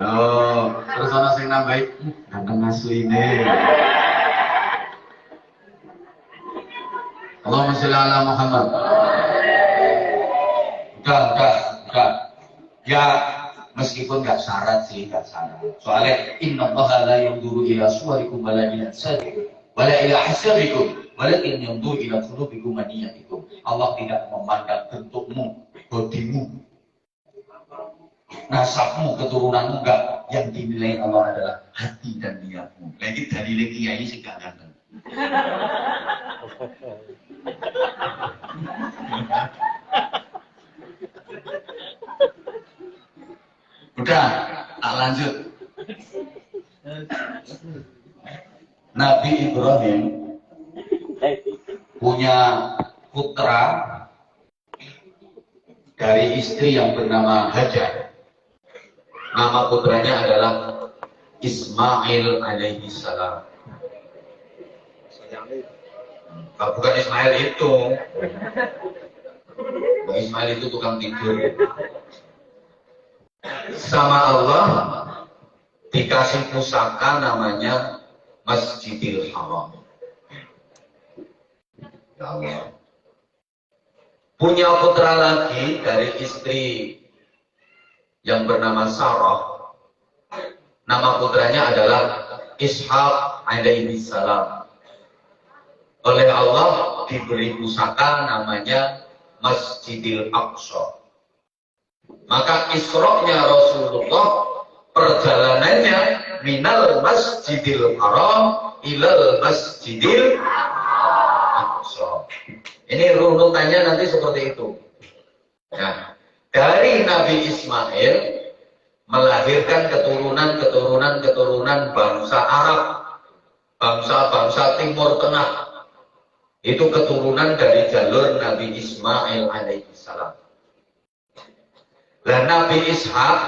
Oh, terus ana sing nambahi, ganteng asline. Allahumma sholli ala Muhammad. Udah. Ya, meskipun nggak syarat sih, nggak syarat. Soalnya innallaha la yanzuru ila suwarikum wala ila ajsadikum wala ila hisabikum walakin yanzuru ila qulubikum wa niyyatikum. Allah tidak memandang bentukmu, bodimu, nasabmu, keturunanmu, enggak. Yang dinilai Allah adalah hati dan niatmu. Lagi dari kiai sih gak ganteng. Udah, tak lanjut. Nabi Ibrahim punya putra dari istri yang bernama Hajar. Nama putranya adalah Ismail alaihi salam. Bukan Ismail itu. Ismail itu tukang tidur. Sama Allah dikasih pusaka namanya Masjidil Haram. Ya Allah. Punya putra lagi dari istri yang bernama Sarah. Nama putranya adalah Ishaq alaihi salam. Oleh Allah diberi pusaka namanya Masjidil Aqsa. Maka Isra-nya Rasulullah perjalanannya minal Masjidil Haram ilal Masjidil Aqsa. Ini runutannya nanti seperti itu. Ya. dari Nabi Ismail melahirkan keturunan bangsa Arab, bangsa-bangsa Timur Tengah. Itu keturunan dari jalur Nabi Ismail alaihissalam. Dan Nabi Ishak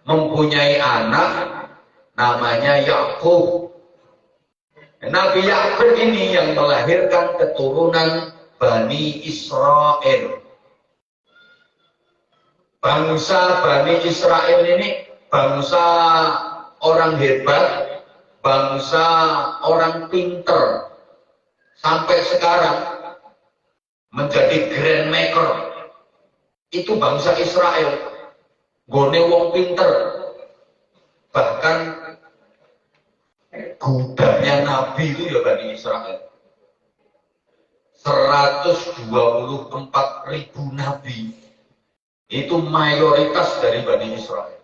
mempunyai anak namanya Yakub. Nabi Yakub ini yang melahirkan keturunan Bani Israel. Bangsa Bani Israel ini bangsa orang hebat, bangsa orang pinter. Sampai sekarang menjadi grand maker. Itu bangsa Israel. Gone wong pinter. Bahkan gudangnya Nabi itu ya Bani Israel. 124.000 Nabi. Itu mayoritas dari Bani Israel.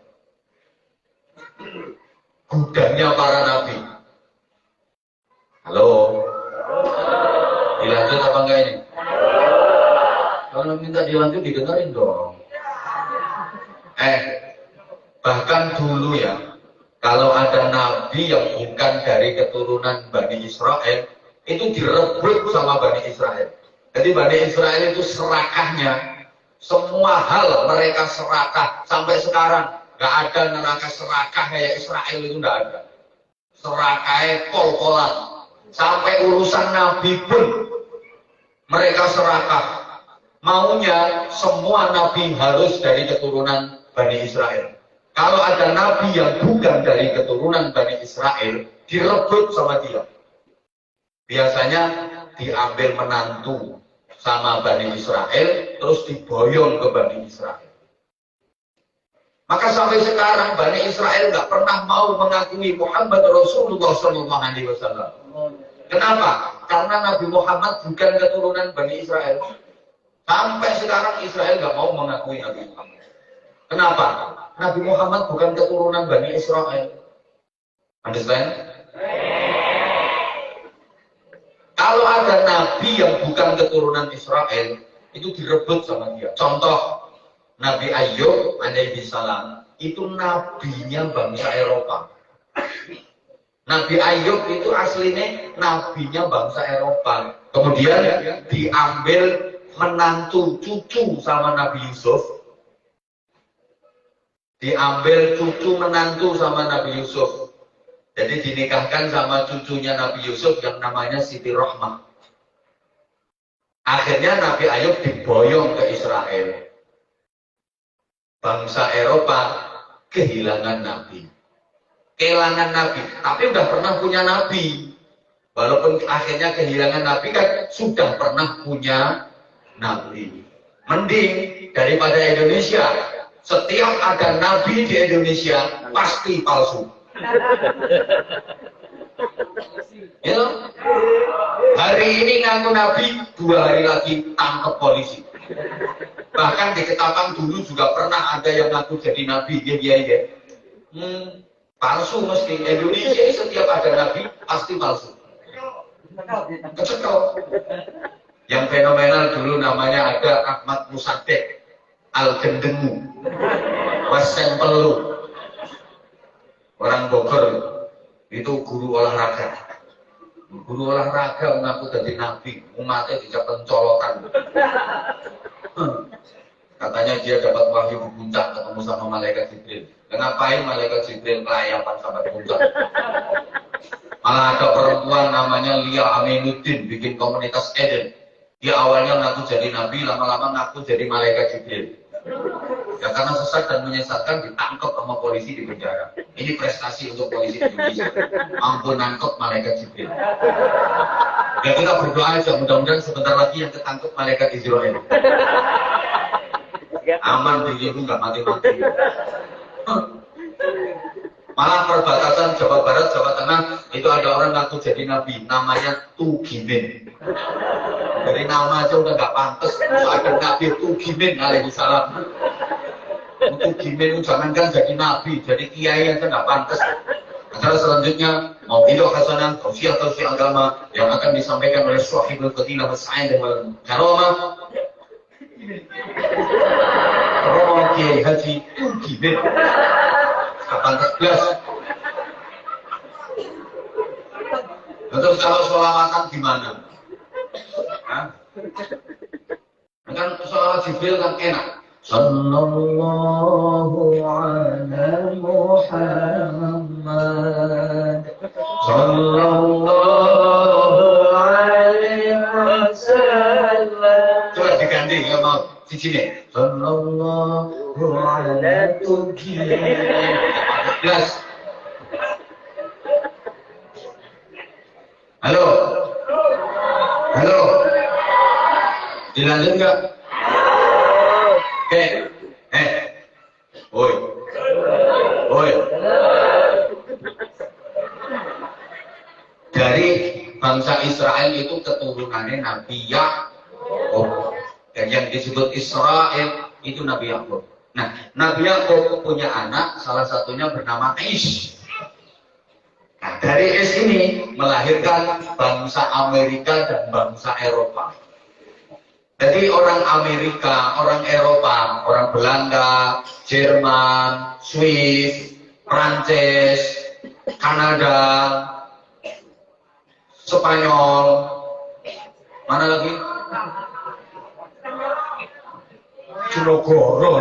Gudangnya para Nabi. Halo? Dilanjut apa enggak ini? Kalau minta dilanjut didengerin dong. Bahkan dulu ya, kalau ada Nabi yang bukan dari keturunan Bani Israel, itu direbut sama Bani Israel. Jadi Bani Israel itu serakahnya, semua hal mereka serakah. Sampai sekarang gak ada neraka serakah kayak Israel itu, gak ada. Serakahnya kol-kolan. Sampai urusan Nabi pun mereka serakah. Maunya semua Nabi harus dari keturunan Bani Israel. Kalau ada Nabi yang bukan dari keturunan Bani Israel, direbut sama dia. Biasanya diambil menantu sama Bani Israel, terus diboyong ke Bani Israel. Maka sampai sekarang Bani Israel nggak pernah mau mengakui Muhammad Rasulullah SAW. Kenapa? Karena Nabi Muhammad bukan keturunan Bani Israel. Sampai sekarang Israel nggak mau mengakui Nabi Muhammad. Kenapa? Nabi Muhammad bukan keturunan Bani Israel. Understand? Kalau ada Nabi yang bukan keturunan Israel, itu direbut sama dia. Contoh, Nabi Ayub alaihi salam itu nabinya bangsa Eropa. Nabi Ayub itu aslinya nabinya bangsa Eropa. Kemudian diambil menantu cucu sama Nabi Yusuf. Diambil cucu menantu sama Nabi Yusuf. Jadi dinikahkan sama cucunya Nabi Yusuf yang namanya Siti Rahmah. Akhirnya Nabi Ayub diboyong ke Israel. Bangsa Eropa kehilangan Nabi. Kehilangan Nabi, tapi udah pernah punya Nabi. Walaupun akhirnya kehilangan Nabi kan sudah pernah punya Nabi. Mending daripada Indonesia. Setiap ada Nabi di Indonesia pasti palsu. Ya, hari ini ngaku Nabi, 2 hari lagi tangkap polisi. Bahkan di Ketapang dulu juga pernah ada yang ngaku jadi Nabi. Ya. Palsu mesti. Indonesia setiap ada Nabi pasti palsu. Kecekel. Yang fenomenal dulu namanya ada Ahmad Musaddiq Al-Gendemu Wasempelu, orang Bogor, itu guru olahraga. Guru olahraga mengaku jadi Nabi, umatnya dijak pencolokan. Katanya dia dapat wahyu di puncak ketemu sama malaikat Jibril. Ngapain malaikat Jibril kelayapan sama puncak? Malah ada perempuan namanya Lia Aminuddin bikin komunitas Eden. Dia awalnya ngaku jadi Nabi, lama-lama ngaku jadi malaikat Jibril. Ya karena sesat dan menyesatkan ditangkap sama polisi di penjara. Ini prestasi untuk polisi di Indonesia. Ampun nangkep malaikat Jibril. Ya kita berdoa aja, mudah-mudahan sebentar lagi yang ketangkep malaikat Israel. Aman dirimu nggak mati-mati. Malah perbatasan Jawa Barat, Jawa Tengah itu ada orang ngaku jadi Nabi, namanya Tugimin. Dari nama aja udah nggak pantas, ada Nabi Tugimin alaihissalam. Tugimin jangankan jadi Nabi, jadi kiai aja nggak pantas. Acara selanjutnya mau video hasanah tausiah agama yang akan disampaikan oleh Syahibul Fadilah Sa'id dan Karomah. Kiai Haji gini. Kapan tegas? Terus kalau sholawatan gimana? Hah? Kan sholawat Jibril kan enak. Sallallahu ala Muhammad. Sallallahu alaihi wasallam. Coba diganti nggak mau di sini. Sallallahu ala Tuhan. Jelas. Halo. Halo. Dilanjut nggak? Oi. Oi. Dari bangsa Israel itu keturunannya Nabi Yakub. Dan yang disebut Israel itu Nabi Yakub. Nah, Nabi Yakub punya anak, salah satunya bernama Is. Nah, dari Is ini melahirkan bangsa Amerika dan bangsa Eropa. Jadi orang Amerika, orang Eropa, orang Belanda, Jerman, Swiss, Prancis, Kanada, Spanyol, mana lagi? Jonegoro,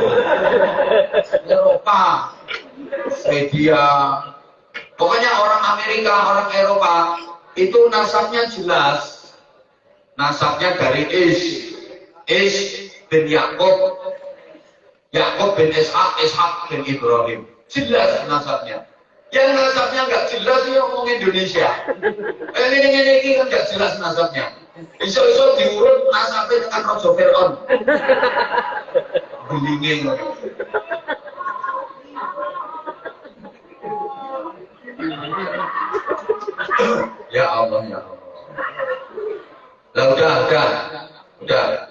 Eropa, Swedia. Pokoknya orang Amerika, orang Eropa itu nasabnya jelas. Nasabnya dari Is bin Yakub, Yakub bin Ishak, Ishak bin Ibrahim. Jelas nasabnya. Yang nasabnya nggak jelas ya ngomong Indonesia. Ini kan nggak jelas nasabnya. Iso-iso diurut nasabnya dengan Raja Fir'aun. Belinging. Ya Allah, ya Allah. Lah udah.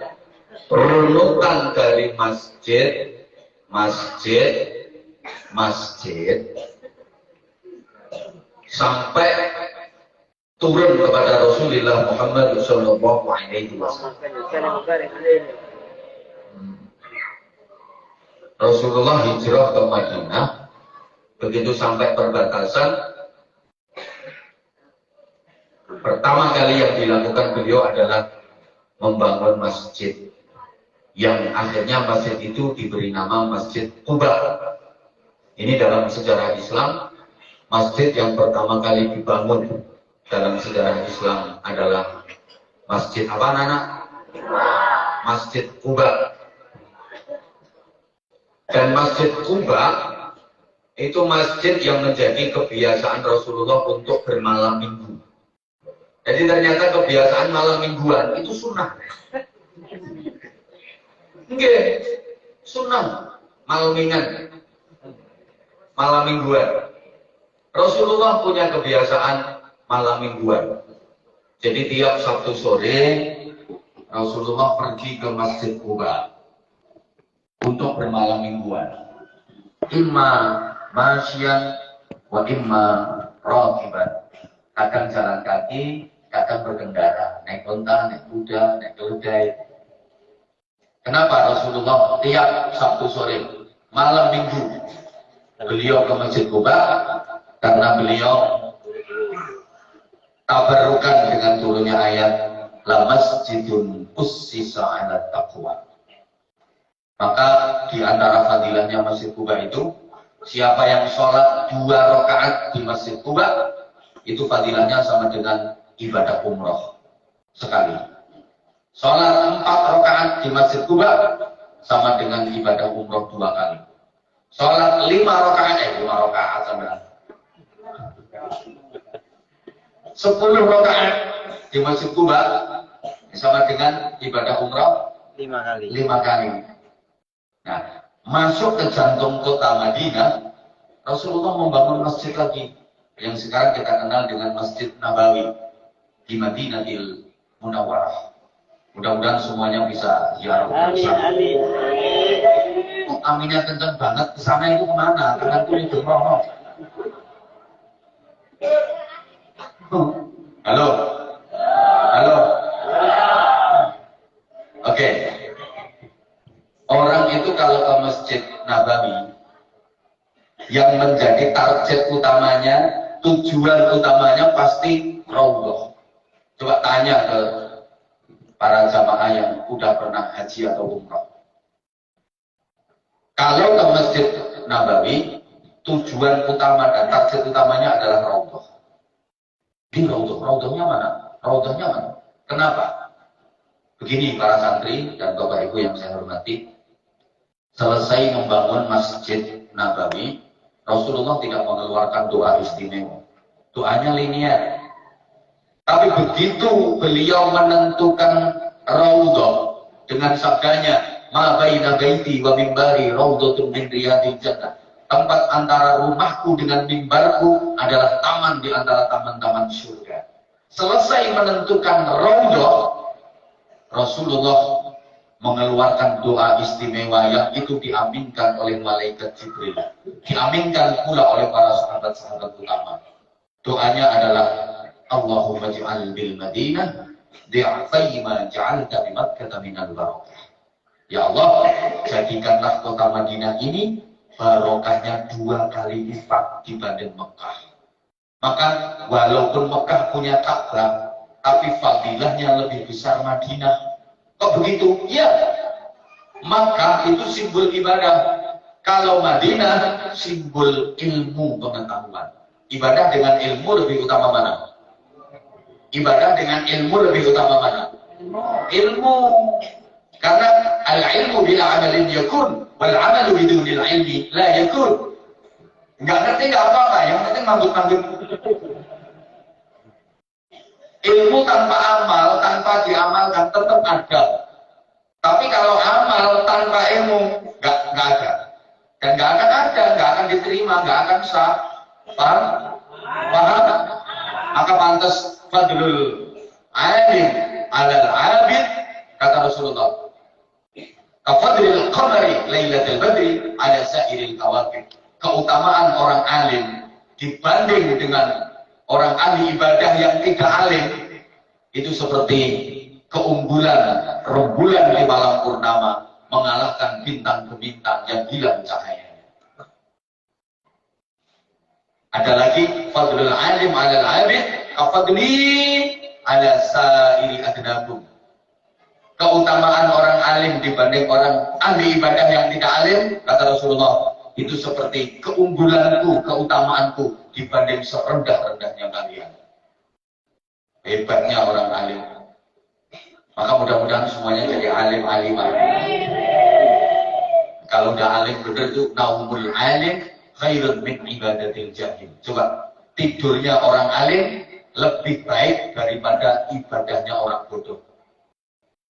Runutan dari masjid sampai turun kepada Rasulullah Muhammad sallallahu alaihi wasallam. Rasulullah hijrah ke Madinah, begitu sampai perbatasan, pertama kali yang dilakukan beliau adalah membangun masjid. Yang akhirnya masjid itu diberi nama Masjid Quba. Ini dalam sejarah Islam, masjid yang pertama kali dibangun dalam sejarah Islam adalah Masjid apa, Nana? Masjid Quba. Dan Masjid Quba itu masjid yang menjadi kebiasaan Rasulullah untuk bermalam minggu. Jadi ternyata kebiasaan malam mingguan itu sunnah. Enggak, sunnah malam mingguan. Rasulullah punya kebiasaan malam mingguan. Jadi tiap Sabtu sore Rasulullah pergi ke Masjid Quba untuk bermalam mingguan. Imma masyan wa imma rakiban. Kadang jalan kaki, kadang berkendara, naik onta, naik kuda, naik keledai. Kenapa Rasulullah tiap Sabtu sore malam minggu beliau ke Masjid Quba? Karena beliau tabarrukan dengan turunnya ayat la masjidun ussisa 'ala taqwa. Maka di antara fadilahnya Masjid Quba itu, siapa yang sholat 2 rakaat di Masjid Quba itu fadilahnya sama dengan ibadah umroh sekali. Sholat 4 rakaat di Masjid Quba sama dengan ibadah umroh 2 kali. Sholat 5 rakaat sama 10 rakaat di Masjid Quba sama dengan ibadah umroh 5 kali. Nah, masuk ke jantung kota Madinah, Rasulullah membangun masjid lagi yang sekarang kita kenal dengan Masjid Nabawi di Madinatul Munawwarah. Mudah-mudahan semuanya bisa ziarah bersama. Aminnya kenceng banget. Kesana itu kemana? Tangan kulit bermohon. Halo. Oke. Orang itu kalau ke Masjid target utamanya, tujuan utamanya pasti raudhah. Coba tanya ke para jamaah yang udah pernah haji atau umrah. Kalau ke Masjid Nabawi, tujuan utama dan target utamanya adalah raudhah. Di raudhahnya mana? Raudhahnya mana? Kenapa? Begini para santri dan bapak ibu yang saya hormati, selesai membangun Masjid Nabawi, Rasulullah tidak mengeluarkan doa istimewa. Doanya linear. Tapi begitu beliau menentukan raudhah dengan sabdanya, ma baina baiti wa mimbari raudhatun min riyadil jannah. Tempat antara rumahku dengan mimbarku adalah taman di antara taman-taman surga. Selesai menentukan raudhah, Rasulullah mengeluarkan doa istimewa yang itu diaminkan oleh malaikat Jibril. Diaminkan pula oleh para sahabat-sahabat utama. Doanya adalah Allahumma ja'al bil Madinah di'afai ma ja'alta bi Makkah minal barakah. Ya Allah, jadikanlah kota Madinah ini barokahnya 2 kali lipat dibanding Mekah. Maka walaupun Mekah punya Ka'bah, tapi fadilahnya lebih besar Madinah. Kok begitu? Ya, Mekah itu simbol ibadah. Kalau Madinah simbol ilmu pengetahuan. Ibadah dengan ilmu lebih utama mana? Ibadah dengan ilmu lebih utama mana? Ilmu. Karena al-ilmu bila amalin yakun, wal amalu bidunil ilmi la yakun. Enggak ngerti enggak apa-apa, yang penting manggut-manggut. Ilmu tanpa amal, tanpa diamalkan tetap ada. Tapi kalau amal tanpa ilmu enggak ada. Dan enggak akan ada, enggak akan diterima, enggak akan sah. Paham? Paham? Maka pantas fadlul alim alal abid, kata Rasulullah. Kafadlil qamari lailatul badri ala sairil kawakib. Keutamaan orang alim dibanding dengan orang ahli ibadah yang tidak alim itu seperti keunggulan rembulan di malam purnama mengalahkan bintang ke bintang yang hilang cahayanya. Ada lagi fadlul alim alal abid kafadli ala sairi adnakum. Keutamaan orang alim dibanding orang ahli ibadah yang tidak alim, kata Rasulullah, itu seperti keunggulanku, keutamaanku dibanding serendah-rendahnya kalian. Hebatnya orang alim. Maka mudah-mudahan semuanya jadi alim-alim. Kalau udah alim benar itu naumul alim khairun min ibadatil jahil. Coba, tidurnya orang alim lebih baik daripada ibadahnya orang bodoh.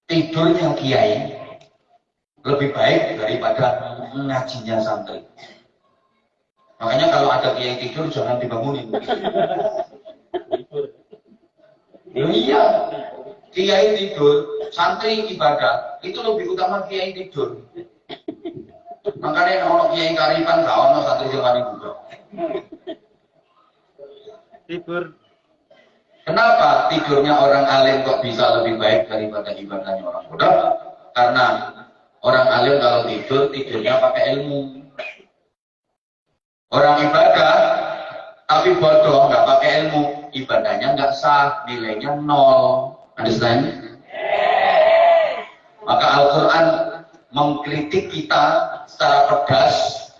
Tidurnya kiai lebih baik daripada ngajinya santri. Makanya kalau ada kiai tidur jangan dibangunin. Iya, kiai tidur, santri ibadah, itu lebih utama kiai tidur. Makanya kalau kiai karipan gak ono santri jangan juga. Tidur. Kenapa tidurnya orang alim kok bisa lebih baik daripada ibadahnya orang bodoh? Karena orang alim kalau tidur, tidurnya pakai ilmu. Orang ibadah, tapi bodoh, nggak pakai ilmu, ibadahnya nggak sah, nilainya 0. Understand? Maka Al-Quran mengkritik kita secara pedas.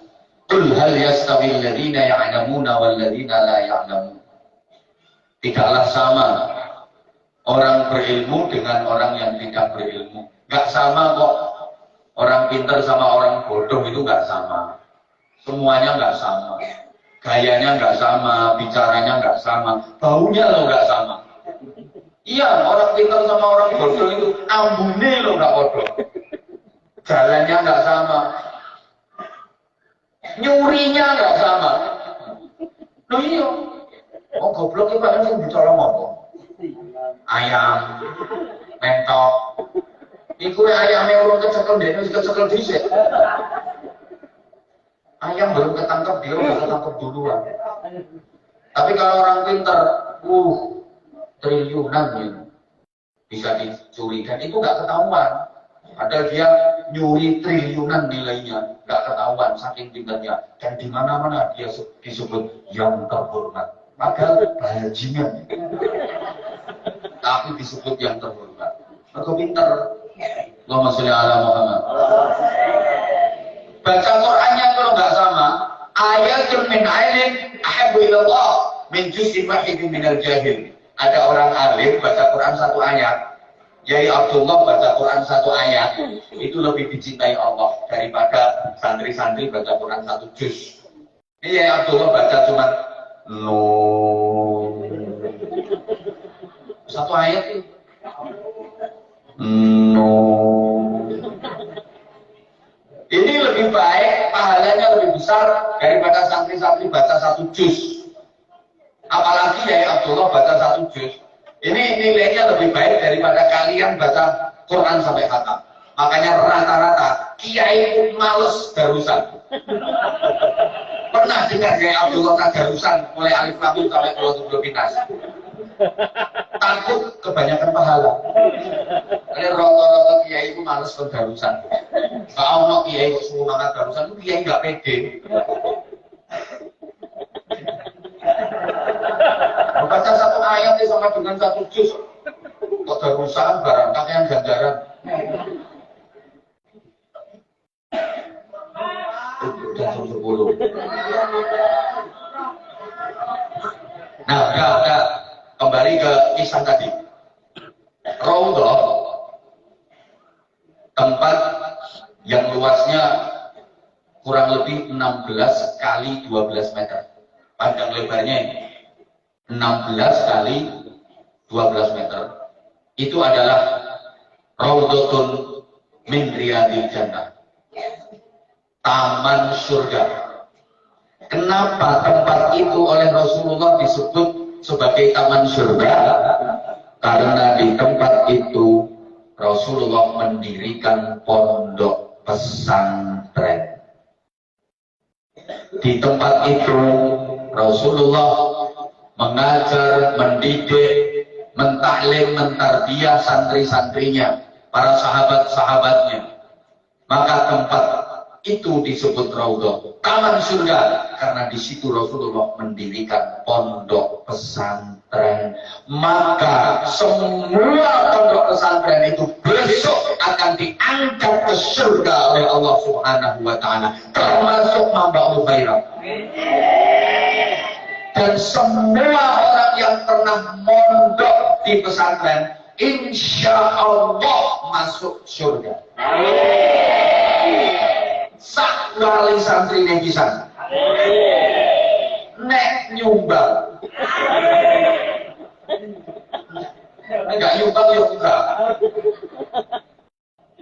Qul hal yastawil ladina ya'lamuna wal ladina la ya'lamun. Tidaklah sama orang berilmu dengan orang yang tidak berilmu. Nggak sama kok. Orang pintar sama orang bodoh itu nggak sama. Semuanya nggak sama. Gayanya nggak sama, bicaranya nggak sama, baunya lo nggak sama. Iya, orang pintar sama orang bodoh itu ambune lo nggak bodoh. Jalannya nggak sama. Nyurinya nggak sama. Loh iya. Oh goblok itu kan yang dicolong apa? Ayam, mentok. Iku ayamnya urung kecekel dene wis kecekel dhisik. Ayam belum ketangkep dia udah ketangkep duluan. Tapi kalau orang pintar, triliunan ya bisa dicurikan itu nggak ketahuan. Padahal dia nyuri triliunan nilainya, nggak ketahuan saking pintarnya. Dan di mana-mana dia disebut yang terhormat. Padahal bajingan, tapi disebut yang terhormat. Mereka pintar. Allahumma sholli ala Muhammad. Baca Qurannya kalau nggak sama, ayatun min ailin ahabbu ilallah min juz'in wahidin minal jahil. Ada orang alim baca Quran satu ayat, Yai Abdullah baca Quran satu ayat, itu lebih dicintai Allah daripada santri-santri baca Quran satu juz. Ini Yai Abdullah baca cuma satu ayat itu. Ini lebih baik, pahalanya lebih besar daripada santri-santri baca satu juz. Apalagi Yai Abdullah baca satu juz. Ini nilainya lebih baik daripada kalian baca Quran sampai khatam. Makanya rata-rata kiai itu males darusan. Pernah dengar Yai Abdullah darusan mulai alif lam mim sampai pulau pinas? Takut kebanyakan pahala. Karena rata-rata kiai itu males darusan. Kalau kiai kok semangat darusan, itu kiai nggak pede. Baca satu ayat sama dengan satu juz, kok darusan barang kakek ganjaran. Udah jam 10. Nah, udah. Kembali ke kisah tadi. Raudhah, tempat yang luasnya kurang lebih 16 kali 12 meter. Panjang lebarnya ini 16 kali 12 meter. Itu adalah Raudhatun min riyadil jannah. Taman surga. Kenapa tempat itu oleh Rasulullah disebut sebagai taman surga? Karena di tempat itu Rasulullah mendirikan pondok pesantren. Di tempat itu Rasulullah mengajar, mendidik, mentaklim, mentarbiyah santri-santrinya, para sahabat-sahabatnya. Maka tempat itu disebut Raudhah, taman surga, karena di situ Rasulullah mendirikan pondok pesantren. Maka semua pondok pesantren itu besok akan diangkat ke surga oleh Allah Subhanahu wa taala, termasuk Mambaul Khairat. Dan semua orang yang pernah mondok di pesantren, insya Allah masuk surga. Sak wali santri negisan, nek nyumbang, enggak nyumbang ya enggak.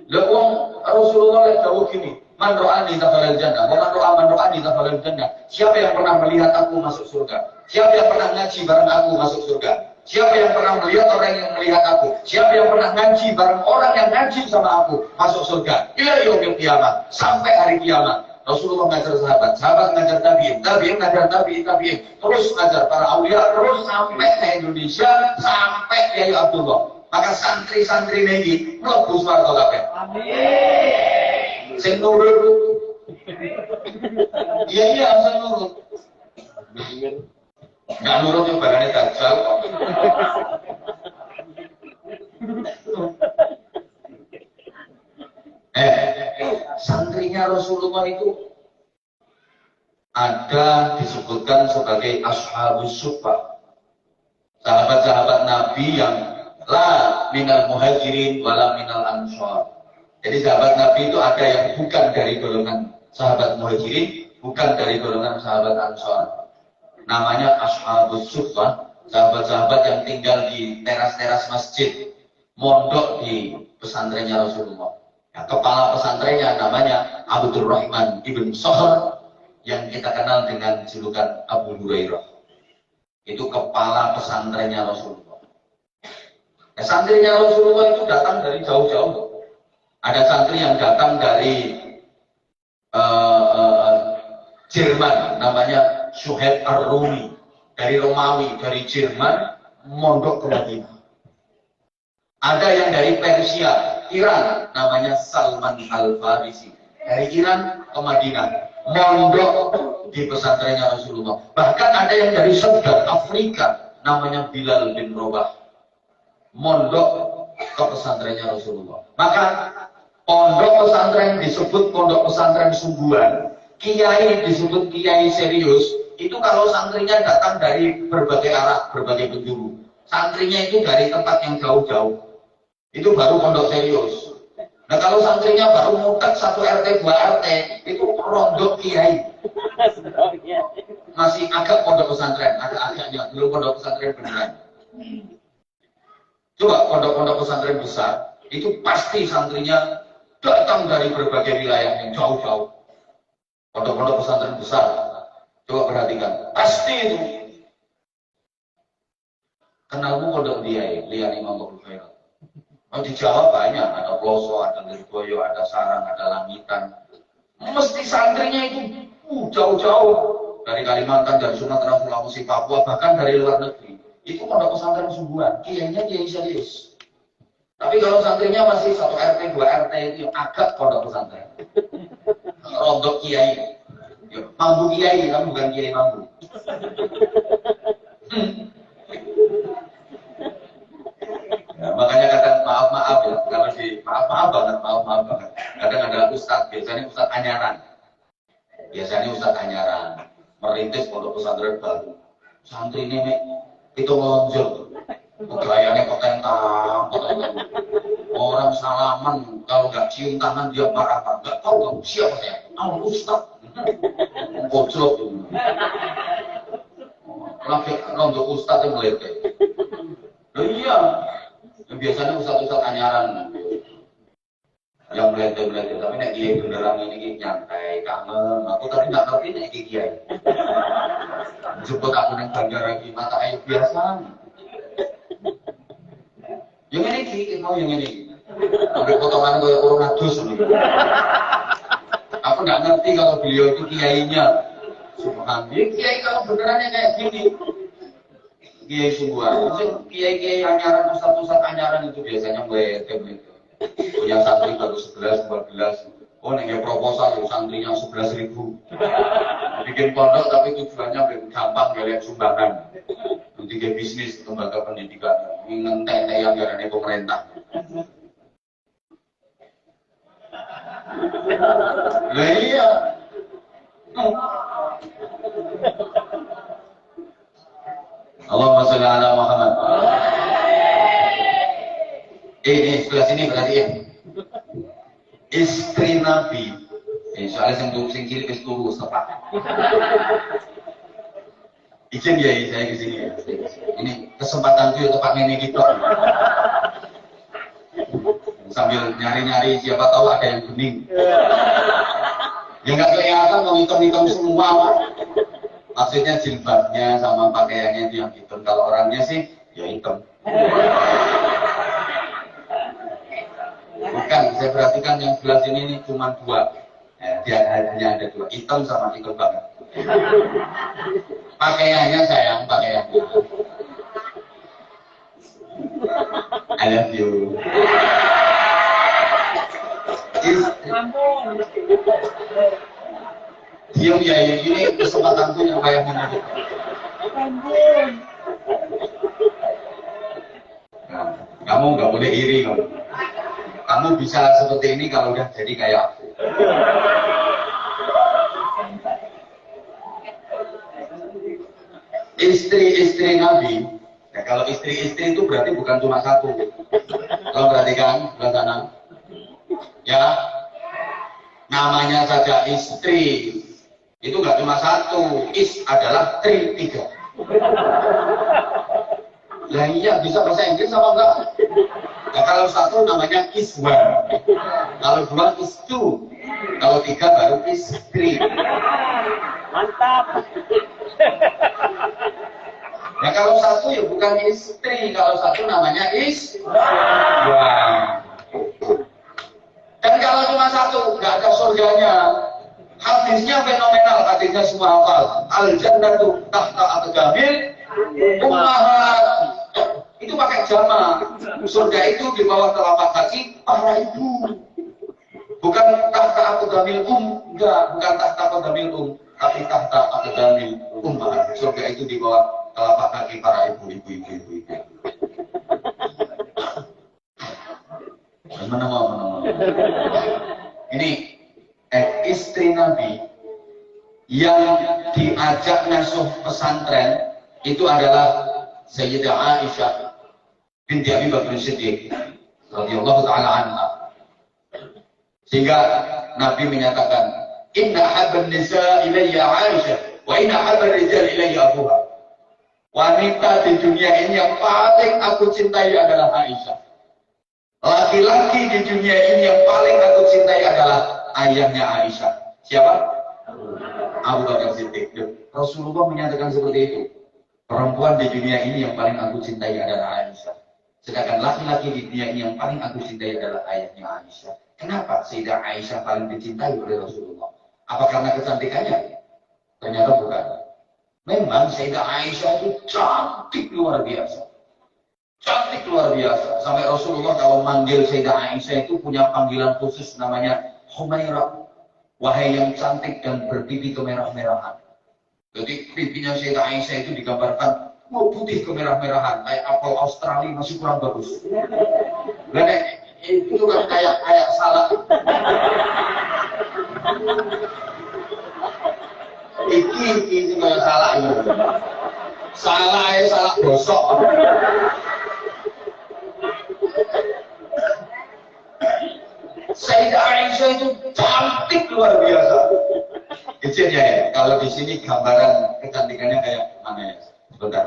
Lewong Rasulullah yang jauh gini, man ro'ani tafalal jannah, man ro'ani tafalal jannah. Siapa yang pernah melihat aku masuk surga? Siapa yang pernah ngaji bareng aku masuk surga? Siapa yang pernah melihat orang yang melihat aku? Siapa yang pernah ngaji bareng orang yang ngaji sama aku masuk surga? Ila yaumil qiyamah, sampai hari kiamat. Rasulullah ngajar sahabat, sahabat ngajar tabi'in, tabi'in ngajar tabi'in, terus ngajar para aulia, terus sampai ke Indonesia, sampai Yai Abdullah. Maka santri-santri ini mlebu swarga kabeh. Amin. Sing nurut. Iya, sing nurut. Nggak nurut yang barangnya dajjal. Santrinya Rasulullah itu ada disebutkan sebagai ashabus suffah, sahabat-sahabat Nabi yang la minal muhajirin wala minal ansor. Jadi sahabat Nabi itu ada yang bukan dari golongan sahabat muhajirin, bukan dari golongan sahabat ansor. Namanya ashabus suffah, sahabat-sahabat yang tinggal di teras-teras masjid, mondok di pesantrennya Rasulullah. Nah, kepala pesantrennya namanya Abdurrahman ibn Sakhr, yang kita kenal dengan julukan Abu Hurairah. Itu kepala pesantrennya Rasulullah. Nah, santrinya Rasulullah itu datang dari jauh-jauh. Ada santri yang datang dari Jerman, namanya Suhaib Ar-Rumi, dari Romawi, dari Jerman, mondok ke Madinah. Ada yang dari Persia, Iran, namanya Salman Al-Farisi. Dari Iran ke Madinah, mondok di pesantrennya Rasulullah. Bahkan ada yang dari Sudan, Afrika, namanya Bilal bin Rabah, mondok ke pesantrennya Rasulullah. Maka pondok pesantren disebut pondok pesantren sungguhan, kiai disebut kiai serius. Itu kalau santrinya datang dari berbagai arah, berbagai penjuru. Santrinya itu dari tempat yang jauh-jauh. Itu baru pondok serius. Nah kalau santrinya baru mutek 1 RT 2 RT, itu rondo kiai. Masih agak pondok pesantren, agak-agaknya, belum pondok pesantren beneran. Coba pondok-pondok pesantren besar, itu pasti santrinya datang dari berbagai wilayah yang jauh-jauh. Pondok-pondok pesantren besar, coba perhatikan, pasti itu. Kenalmu pondok dia, lihat Imam Abu Hurairah. Oh, di Jawa banyak, ada Ploso, ada Lirboyo, ada Sarang, ada Langitan. Mesti santrinya itu jauh-jauh dari Kalimantan, dari Sumatera, Sulawesi, Papua, bahkan dari luar negeri. Itu pondok pesantren sungguhan, kiainya kiai serius. Tapi kalau santrinya masih 1 RT 2 RT itu yang agak pondok pesantren. Rondo kiai, mambu kiai, kamu bukan kiai mambu. Ya, makanya kadang maaf ya, kalau di maaf banget. Kadang ada ustadz, biasanya ustadz anyaran. Merintis pondok pesantren baru. Santri ini itu lonjol, gayanya petentang. Orang salaman kalau nggak cium tangan dia marah-marah. Nggak tahu kamu siapa saya? Ustadz. Gojlok. Lagi rondo ustadz yang meledek. Iya. Biasanya ustadz anyaran yang meledek, tapi nek kiai beneran ini nyantai, kangen. Aku tadi nggak ngerti nek kiai. Jemput aku neng bandara lagi, mata air biasa. Yang ini kiai mau yang ini. Ambil potongan kayak Coronadus nih. Aku nggak ngerti kalau beliau itu kiainya. Subhanallah, kiai kalau beneran yang kayak gini. Kiai sungguhan, kiai anyaran, ustadz anyaran itu biasanya mereka punya santri baru 11, 12. Oh, nengnya proposal santrinya 11.000. Bikin pondok tapi tujuannya gampang gak lihat sumbangan. Nanti ke bisnis, lembaga pendidikan, ngentek yang garannya pemerintah. Lah iya. Allahumma sholli ala Muhammad. Sebelah sini berarti ya. Istri Nabi. Soalnya sing cilik wis turu tepat. Izin ya saya di sini ya. Ini kesempatanku ya tepat ini gitu. Sambil nyari-nyari siapa tahu ada yang bening. Ya nggak kelihatan mau hitam-hitam semua, Pak. Maksudnya jilbabnya sama pakaiannya itu yang hitam. Kalau orangnya sih ya hitam. Bukan, saya perhatikan yang sebelah sini ini cuma 2. Dia hanya ada 2, hitam sama hitam banget. Pakaiannya sayang, pakaiannya. I love you. Diam ya, ini kesempatanku yang kayak menarik. Nah, kamu nggak boleh iri kamu. Kamu bisa seperti ini kalau udah jadi kayak aku. Istri-istri Nabi. Nah, kalau istri-istri itu berarti bukan cuma 1. Kalau perhatikan sebelah sana. Ya, namanya saja istri. Itu nggak cuma 1, is adalah 3. Lah iya, bisa bahasa Inggris apa enggak? Nah, kalau 1 namanya is 1, kalau 2 is 2, kalau 3 baru is 3. Mantap. Nah kalau 1 ya bukan istri, kalau 1 namanya is 1. Dan kalau cuma 1, nggak ada surganya. Hadisnya fenomenal, hadisnya semua hafal. Al-jannatu tahta aqdamil ummahat. Itu pakai jamak. Surga itu di bawah telapak kaki para ibu. Bukan tahta aqdamil enggak, bukan tahta aqdamil tapi tahta aqdamil ummahat. Surga itu di bawah telapak kaki para ibu. Mana. Ini istri Nabi yang diajak ngasuh pesantren itu adalah Sayyidah Aisyah binti Abi Bakar Siddiq radhiyallahu taala anha. Sehingga Nabi menyatakan, "Inna habban nisa ilayya Aisyah wa inna habban rijal ilayya abuha." Wanita di dunia ini yang paling aku cintai adalah Aisyah. Laki-laki di dunia ini yang paling aku cintai adalah ayahnya Aisyah. Siapa? Abu Bakar Siddiq. Rasulullah menyatakan seperti itu. Perempuan di dunia ini yang paling aku cintai adalah Aisyah. Sedangkan laki-laki di dunia ini yang paling aku cintai adalah ayahnya Aisyah. Kenapa Sayyidah Aisyah paling dicintai oleh Rasulullah? Apa karena kecantikannya? Ternyata bukan. Memang Sayyidah Aisyah itu cantik luar biasa. Cantik luar biasa. Sampai Rasulullah kalau manggil Sayyidah Aisyah itu punya panggilan khusus namanya Humairah. Wahai yang cantik dan berpipi kemerah-merahan. Jadi pipinya Sayyidah Aisyah itu digambarkan putih kemerah-merahan. Kayak apel Australia masih kurang bagus. Nenek, itu kan kayak salak. Iki kayak salak ya. Salak gosok. Sayyidah Aisyah itu cantik luar biasa. Kecil ya, kalau di sini gambaran kecantikannya kayak mana ya? Sebentar.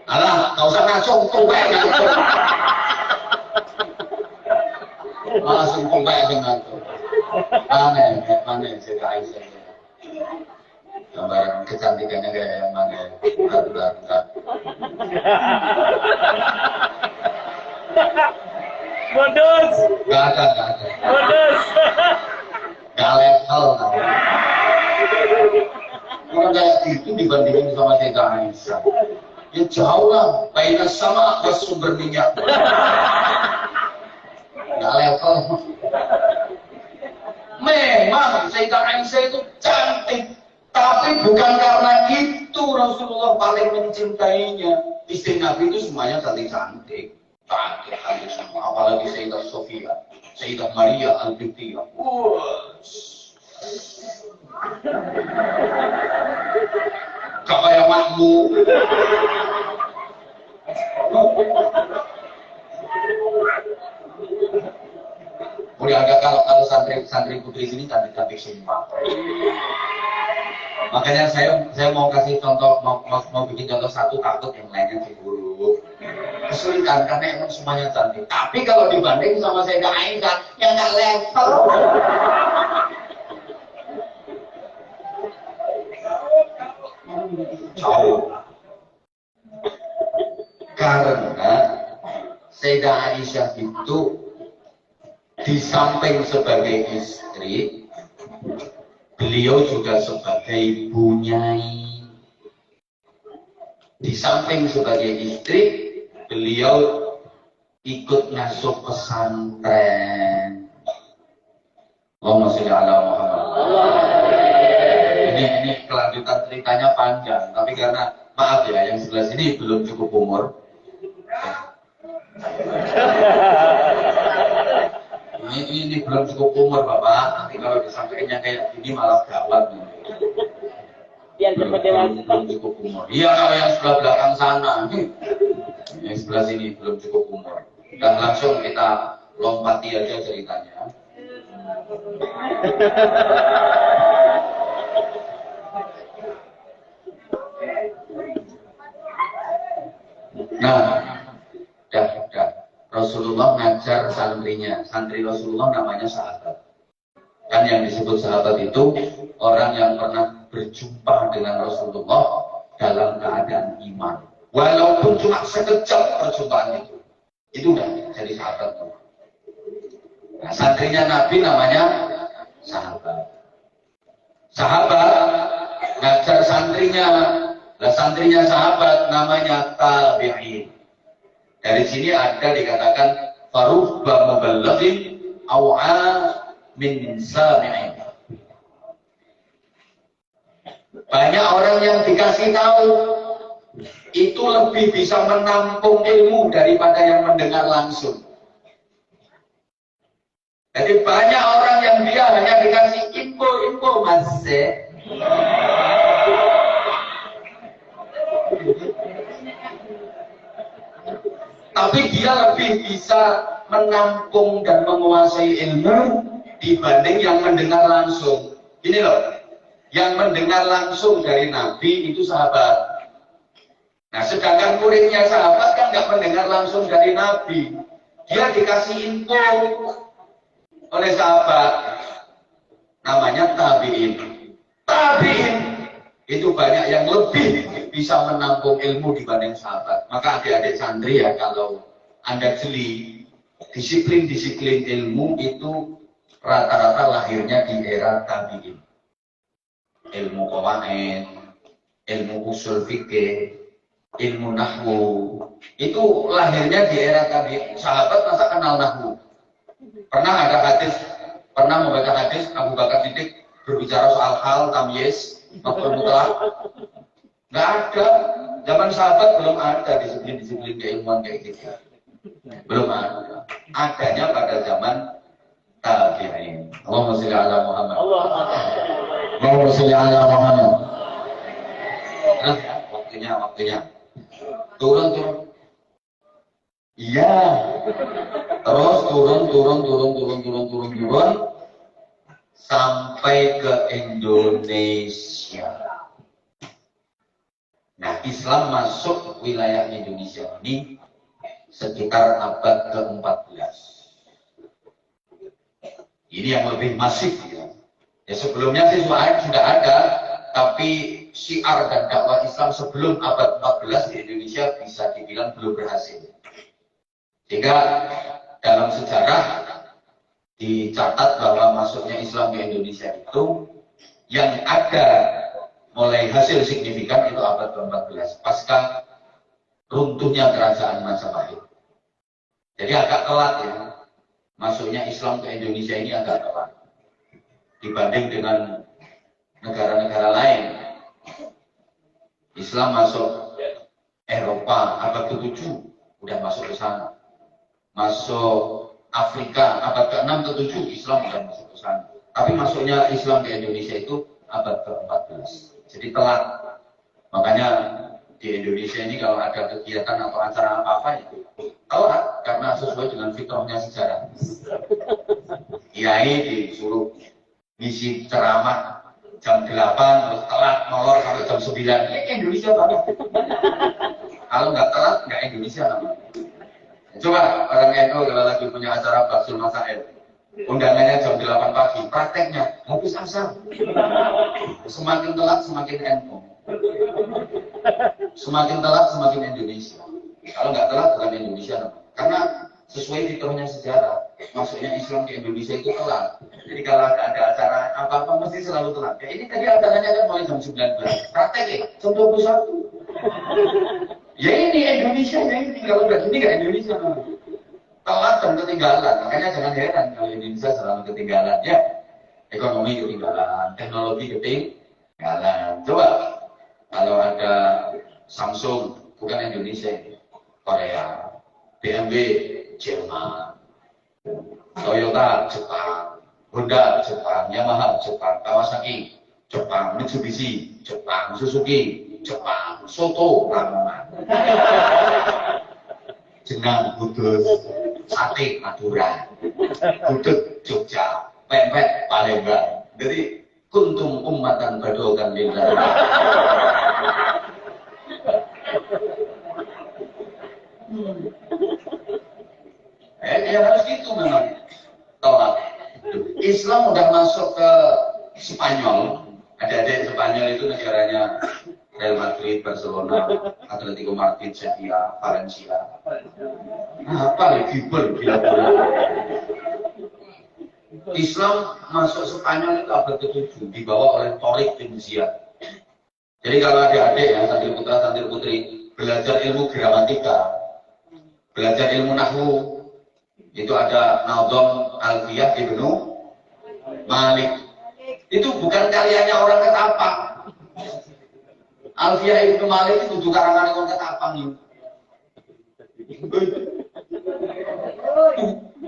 Alah, nggak usah ngacung, tumpah ya. Langsung tumpah ya ngantuk. Mana ya Sayyidah Aisyah? Gambaran kecantikannya kayak yang mana ya? Bentar. Modus. Gak ada. Modus. Gak level. Kalau kayak gitu dibandingin sama Sayyidah Aisyah, ya jauh lah. Baina sama ke sumber minyak. Gak level. Memang Sayyidah Aisyah itu cantik, tapi bukan karena itu Rasulullah paling mencintainya. Istri Nabi itu semuanya cantik semua, apalagi Sayyidah Sofia, Sayyidah Maria Al-Qibtiyah. Gak kayak makmu. Udah ada kalau santri putri sini cantik semua. Makanya saya mau kasih contoh, mau bikin contoh satu, takut yang lainnya buruk. Kesulitan karena emang semuanya cantik. Tapi kalau dibanding sama Sayyidah Aisyah yang gak level. Jauh. Karena Sayyidah Aisyah itu di samping sebagai istri, beliau juga sebagai bunyai. Di samping sebagai istri, beliau ikut ngasuh pesantren. Allahumma sholli ala Muhammad. Ini kelanjutan ceritanya panjang, tapi karena maaf ya, yang sebelah sini belum cukup umur. Ini belum cukup umur Bapak. Nanti kalau disampaikannya kayak gini malah gawat. Biar cepat dewasa. Belum cukup umur. Iya, kalau yang sebelah belakang sana. Yang sebelah sini belum cukup umur. Dan langsung kita lompati aja ceritanya. Nah, dah. Rasulullah ngajar santrinya. Santri Rasulullah namanya sahabat. Kan yang disebut sahabat itu orang yang pernah berjumpa dengan Rasulullah dalam keadaan iman. Walaupun cuma sekejap perjumpaan itu. Itu udah jadi sahabat. Nah, santrinya Nabi namanya sahabat. Sahabat ngajar santrinya Nah, santrinya sahabat namanya tabi'in. Dari sini ada dikatakan farubba muballighin aw'a min sami'in. Banyak orang yang dikasih tahu itu lebih bisa menampung ilmu daripada yang mendengar langsung. Jadi banyak orang yang dia hanya dikasih info-info masih. Tapi dia lebih bisa menampung dan menguasai ilmu dibanding yang mendengar langsung. Ini loh, yang mendengar langsung dari Nabi itu sahabat. Nah, sedangkan muridnya sahabat kan nggak mendengar langsung dari Nabi. Dia dikasih info oleh sahabat. Namanya tabi'in. Tabi'in itu banyak yang lebih bisa menampung ilmu dibanding sahabat. Maka adik-adik santri ya, kalau Anda jeli, disiplin-disiplin ilmu itu rata-rata lahirnya di era tabi'in. Ilmu qawaid, ilmu usul fikih, ilmu nahwu, itu lahirnya di era tabi'in. Sahabat masa kenal nahwu? Pernah ada hadis, pernah membaca hadis Abu Bakar Siddiq berbicara soal hal, tamyiz, maf'ul mutlaq? Nggak ada. Zaman sahabat belum ada disiplin-disiplin keilmuan kayak gitu. Belum ada. Adanya pada zaman tabi'in. Allahumma sholli ala Muhammad. Allahumma sholli ala Muhammad. Nah, waktunya. Turun. Iya. Terus turun sampai ke Indonesia. Nah, Islam masuk wilayah Indonesia ini sekitar abad ke-14. Ini yang lebih masif ya. Ya sebelumnya sih sudah ada, tapi syiar dan dakwah Islam sebelum abad 14 di Indonesia bisa dibilang belum berhasil. Sehingga dalam sejarah dicatat bahwa masuknya Islam ke Indonesia itu yang ada mulai hasil signifikan itu abad ke-14 pasca runtuhnya kerajaan Majapahit. Jadi agak telat ya, masuknya Islam ke Indonesia ini agak telat dibanding dengan negara-negara lain. Islam masuk Eropa abad ke-7 udah masuk ke sana. Masuk Afrika abad ke-6 ke-7 Islam udah masuk ke sana. Tapi masuknya Islam ke Indonesia itu abad ke-14. Jadi telat. Makanya di Indonesia ini kalau ada kegiatan atau acara apa-apa itu telat karena sesuai dengan fitrahnya sejarah. Kiai disuruh ngisi ceramah jam 8 terus telat molor sampai jam 9. Indonesia banget. Kalau nggak telat nggak Indonesia namanya. Coba orang NU kalau lagi punya acara Basul Masail, undangannya jam 8 pagi, prakteknya habis asar. Semakin telat semakin NU. Semakin telat semakin Indonesia. Kalau nggak telat bukan Indonesia namanya. Karena sesuai fitrahnya sejarah, masuknya Islam ke Indonesia itu telat. Jadi kalau ada acara apa-apa mesti selalu telat. Ya ini tadi acaranya kan mulai jam 19. Praktek ya, jam 21. Ya ini Indonesia, ya ini kalau udah gini nggak Indonesia namanya. Telat dan ketinggalan. Makanya jangan heran kalau Indonesia selalu ketinggalan ya. Ekonomi ketinggalan, teknologi ketinggalan. Coba kalau ada Samsung, bukan Indonesia ini, Korea, BMW, Jerman, Toyota, Jepang, Honda, Jepang, Yamaha, Jepang, Kawasaki, Jepang, Mitsubishi, Jepang, Suzuki, Jepang, Soto, Lamongan, Jenang, Kudus, Sate, Madura, Gudeg, Jogja, Pempek, Palembang. Jadi kuntum ummatan badokan lillah. Ya harus gitu memang. Telat. Islam udah masuk ke Spanyol. Adik-adik Spanyol itu negaranya Real Madrid, Barcelona, Atletico Madrid, Sevilla, Valencia. Apa lagi gila. Islam masuk Spanyol itu abad ke-7 dibawa oleh Tariq bin Ziyad. Jadi kalau adik-adik ya, santri belajar ilmu gramatika, belajar ilmu nahwu, itu ada Nazm Alfiyah Ibnu Malik. Itu bukan karyanya orang Ketapang. Alfiyah Ibnu Malik itu juga karangan orang Ketapang ini.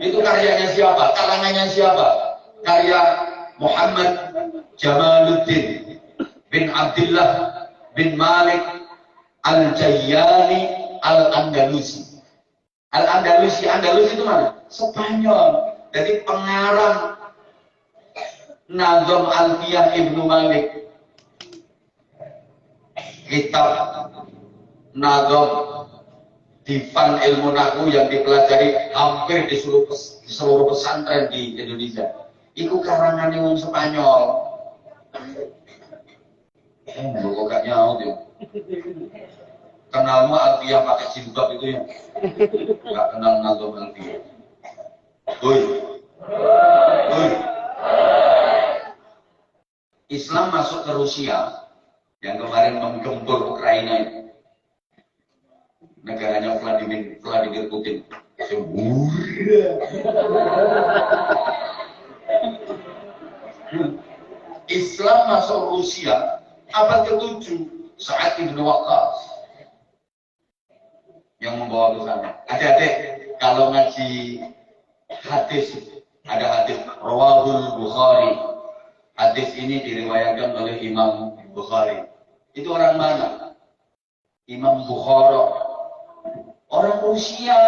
Itu karyanya siapa? Karangannya siapa? Karya Muhammad Jamaluddin bin Abdullah bin Malik Al-Jayyani Al-Andalusi. Al-Andalusi, Andalus itu mana? Spanyol. Jadi pengarang Nazm Alfiyah Ibnu Malik, kitab Nazm Difan ilmu nahwu yang dipelajari hampir di seluruh pesantren di Indonesia. Iku karangan wong Spanyol. Kok gak nyaut ya? Kenalmu Alfiyah pakai jilbab itu ya? Gak kenal Nazm Alfiyah. Woi. Islam masuk ke Rusia yang kemarin menggempur Ukraina itu. Negaranya Vladimir Putin. Islam masuk Rusia abad ke-7 Sa'ad bin Waqqas yang membawa ke sana. Adik-adik kalau ngaji hadis, ada hadis Rawahul Bukhari. Hadis ini diriwayatkan oleh Imam Bukhari. Itu orang mana? Imam Bukhara. Orang Rusia.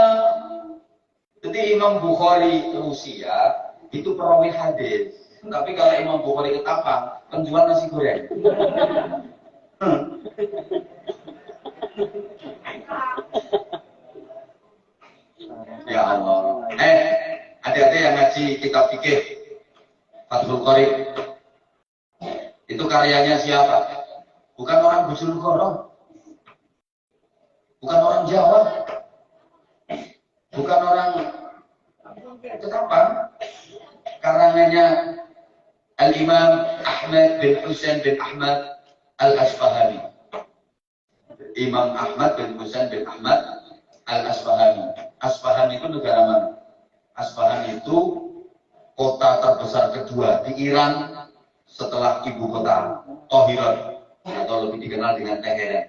Jadi Imam Bukhari Rusia itu perawi hadis. Tapi kalau Imam Bukhari Ketapang, penjual nasi goreng. Ya Allah. Adik-adik yang ngaji kitab fikih Fathul Qorib. Itu karyanya siapa? Bukan orang Bojonegoro. Bukan orang Jawa. Bukan orang Ketapang. Karangannya Al-Imam Ahmad bin Husain bin Ahmad Al-Asfahani. Imam Ahmad bin Husain bin Ahmad Al-Asfahani. Asfahan itu negara mana? Asfahan itu kota terbesar kedua di Iran setelah ibu kota Qahirat atau lebih dikenal dengan Teheran.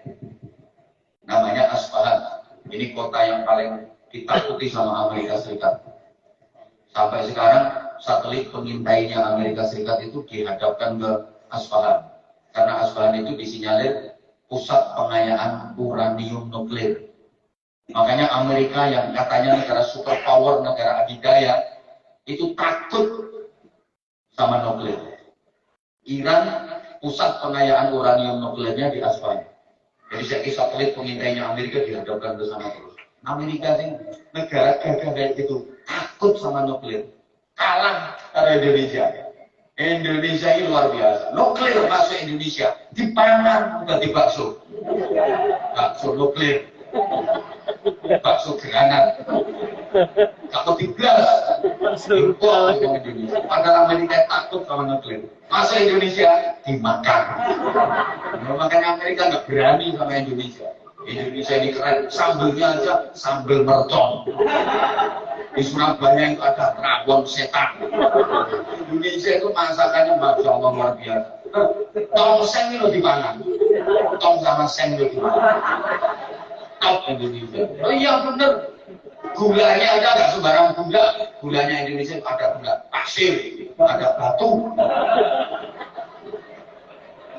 Namanya Asfahan. Ini kota yang paling ditakuti sama Amerika Serikat. Sampai sekarang satelit pengintainya Amerika Serikat itu dihadapkan ke Asfahan. Karena Asfahan itu disinyalir pusat pengayaan uranium nuklir. Makanya Amerika yang katanya negara superpower, negara adidaya, itu takut sama nuklir. Iran pusat pengayaan uranium nuklirnya di Asfahan. Jadi satelit pengintainya Amerika dihadapkan ke sana terus. Amerika sih negara gagah kayak gitu, takut sama nuklir. Kalah dari Indonesia. Indonesia ini luar biasa. Nuklir masuk Indonesia, dipangan bukan dibakso. Bakso nuklir, bakso granat. Kalau diblas, impor ke Indonesia. Padahal Amerika takut sama nuklir. Masuk Indonesia dimakan. Makanya Amerika nggak berani sama Indonesia. Indonesia ini keren, sambelnya aja sambel mercon. Di Surabaya itu ada rawon setan. Indonesia itu masakannya masya Allah luar biasa. Tongseng itu dipangan. Tong sama seng itu dipangan. Top Indonesia. Oh iya bener. Gulanya aja nggak sembarang gula. Gulanya Indonesia ada gula pasir, ada batu.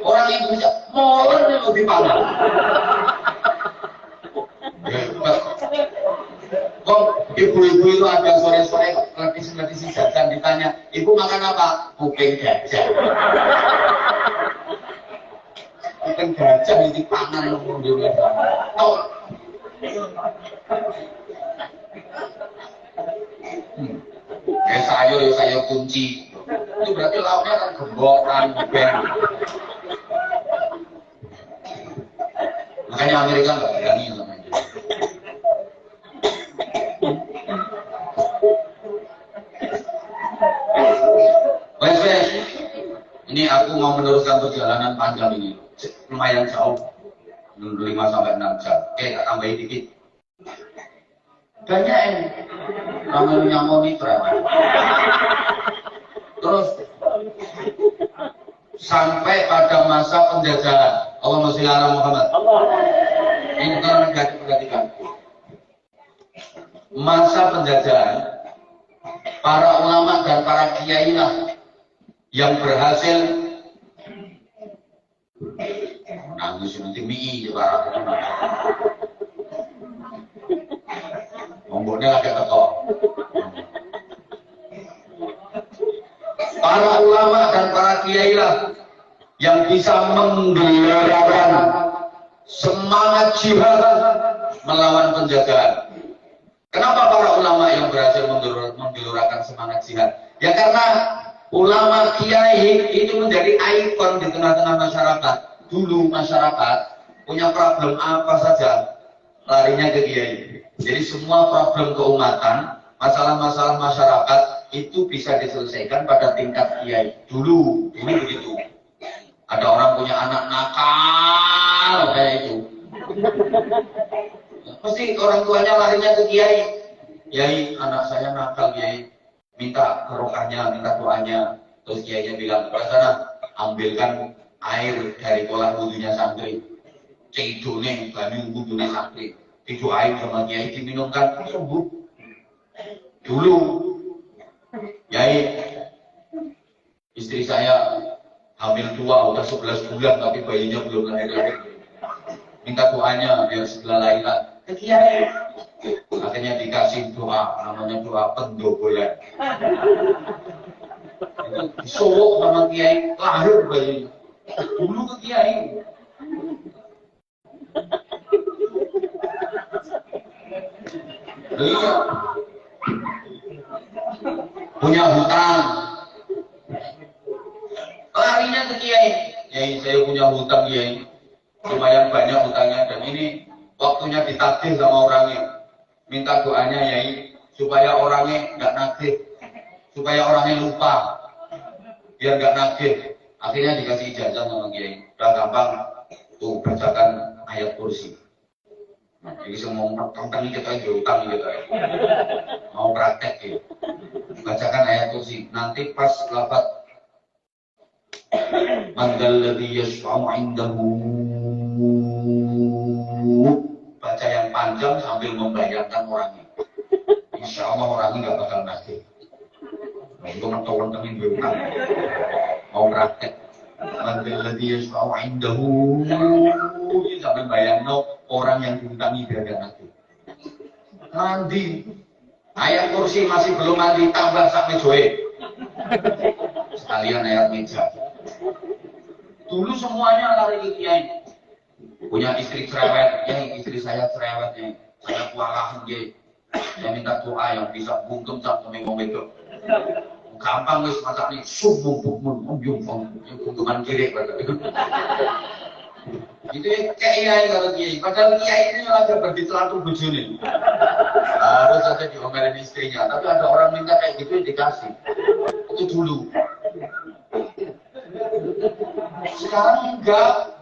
Orang Indonesia molen itu dipangan. Kok ibu-ibu itu ada sore-sore letisi jajan ditanya, ibu makan apa? Kuping gajah. Kuping gajah itu pangan loh. Oh. Sayur kunci. Itu berarti lauknya kan gemboran, ben. Makanya Amerika nggak berani sama itu. Wes, ini aku mau meneruskan perjalanan panjang ini, lumayan jauh. 5 sampai 6 jam. Tak tambahin dikit. Banyak ini. Namanya monitor. Terus sampai pada masa penjajahan. Allahumma sholli ala Muhammad. Ini kalau negatif perhatikan. Masa penjajahan, para ulama dan para kiai lah yang berhasil nangis nanti mie para ulama. Ngomongnya lagi teko. Para ulama dan para kiai lah yang bisa menggelarakan semangat jihad melawan penjajahan. Kenapa para ulama yang berhasil menggelurakan semangat jihad? Ya karena ulama kiai itu menjadi ikon di tengah-tengah masyarakat. Dulu masyarakat punya problem apa saja, larinya ke kiai. Jadi semua problem keumatan, masalah-masalah masyarakat itu bisa diselesaikan pada tingkat kiai. Dulu begitu. Ada orang punya anak nakal kayak itu. Pasti orang tuanya larinya ke kiai. Kiai, anak saya nakal, kiai. Minta barokahnya, minta doanya. Terus kiainya bilang, "Ke sana, ambilkan air dari kolam wudunya santri. Cidune banyu wudunya santri. Didoain sama kiai, diminumkan, sembuh." Dulu, kiai, istri saya hamil 2, udah 11 bulan, tapi bayinya belum lahir-lahir. Minta doanya biar segala lahiran. Kiai. Akhirnya dikasih doa, namanya doa pendobolan. Itu disolok sama kiai, lahir bayi. Dulu ke kiai. Iya. Punya hutang. Larinya ke kiai. Kiai, saya punya hutang, kiai. Lumayan banyak hutangnya, dan ini waktunya ditagih sama orangnya. Minta doanya, Yai, supaya orangnya nggak nagih, supaya orangnya lupa, biar nggak nagih. Akhirnya dikasih ijazah sama Kiai. Udah gampang, tuh bacakan ayat kursi. Jadi semua tentang kita utang gitu ya. Mau praktek gitu. Bacakan ayat kursi. Nanti pas lafaz man dzalladzi yashfa'u 'indahu, baca yang panjang sambil membayangkan orangnya. Insya Allah orangnya nggak bakal nagih. Untuk mentolong-tolongin berutang, mau praktek. Mandalladzi yashfa'u 'indahu, sambil bayangno orang yang diutangi biar nggak nagih. Mandi, ayat kursi masih belum mandi, tambah sak mejoe. Sekalian ayat meja. Dulu semuanya lari ke kiai. Punya istri cerewet, ya istri saya cerewet, ya saya kualahin, ya saya minta doa yang bisa bungkem sampai ngomong itu. Gampang wis masak nih, subuh bungkeman kiri. Itu kayak kiai kalau kiai, padahal kiai ini lagi berdiselatur bujuni. Harus saja diomelin istrinya, tapi ada orang minta kayak gitu dikasih. Itu dulu. Sekarang enggak.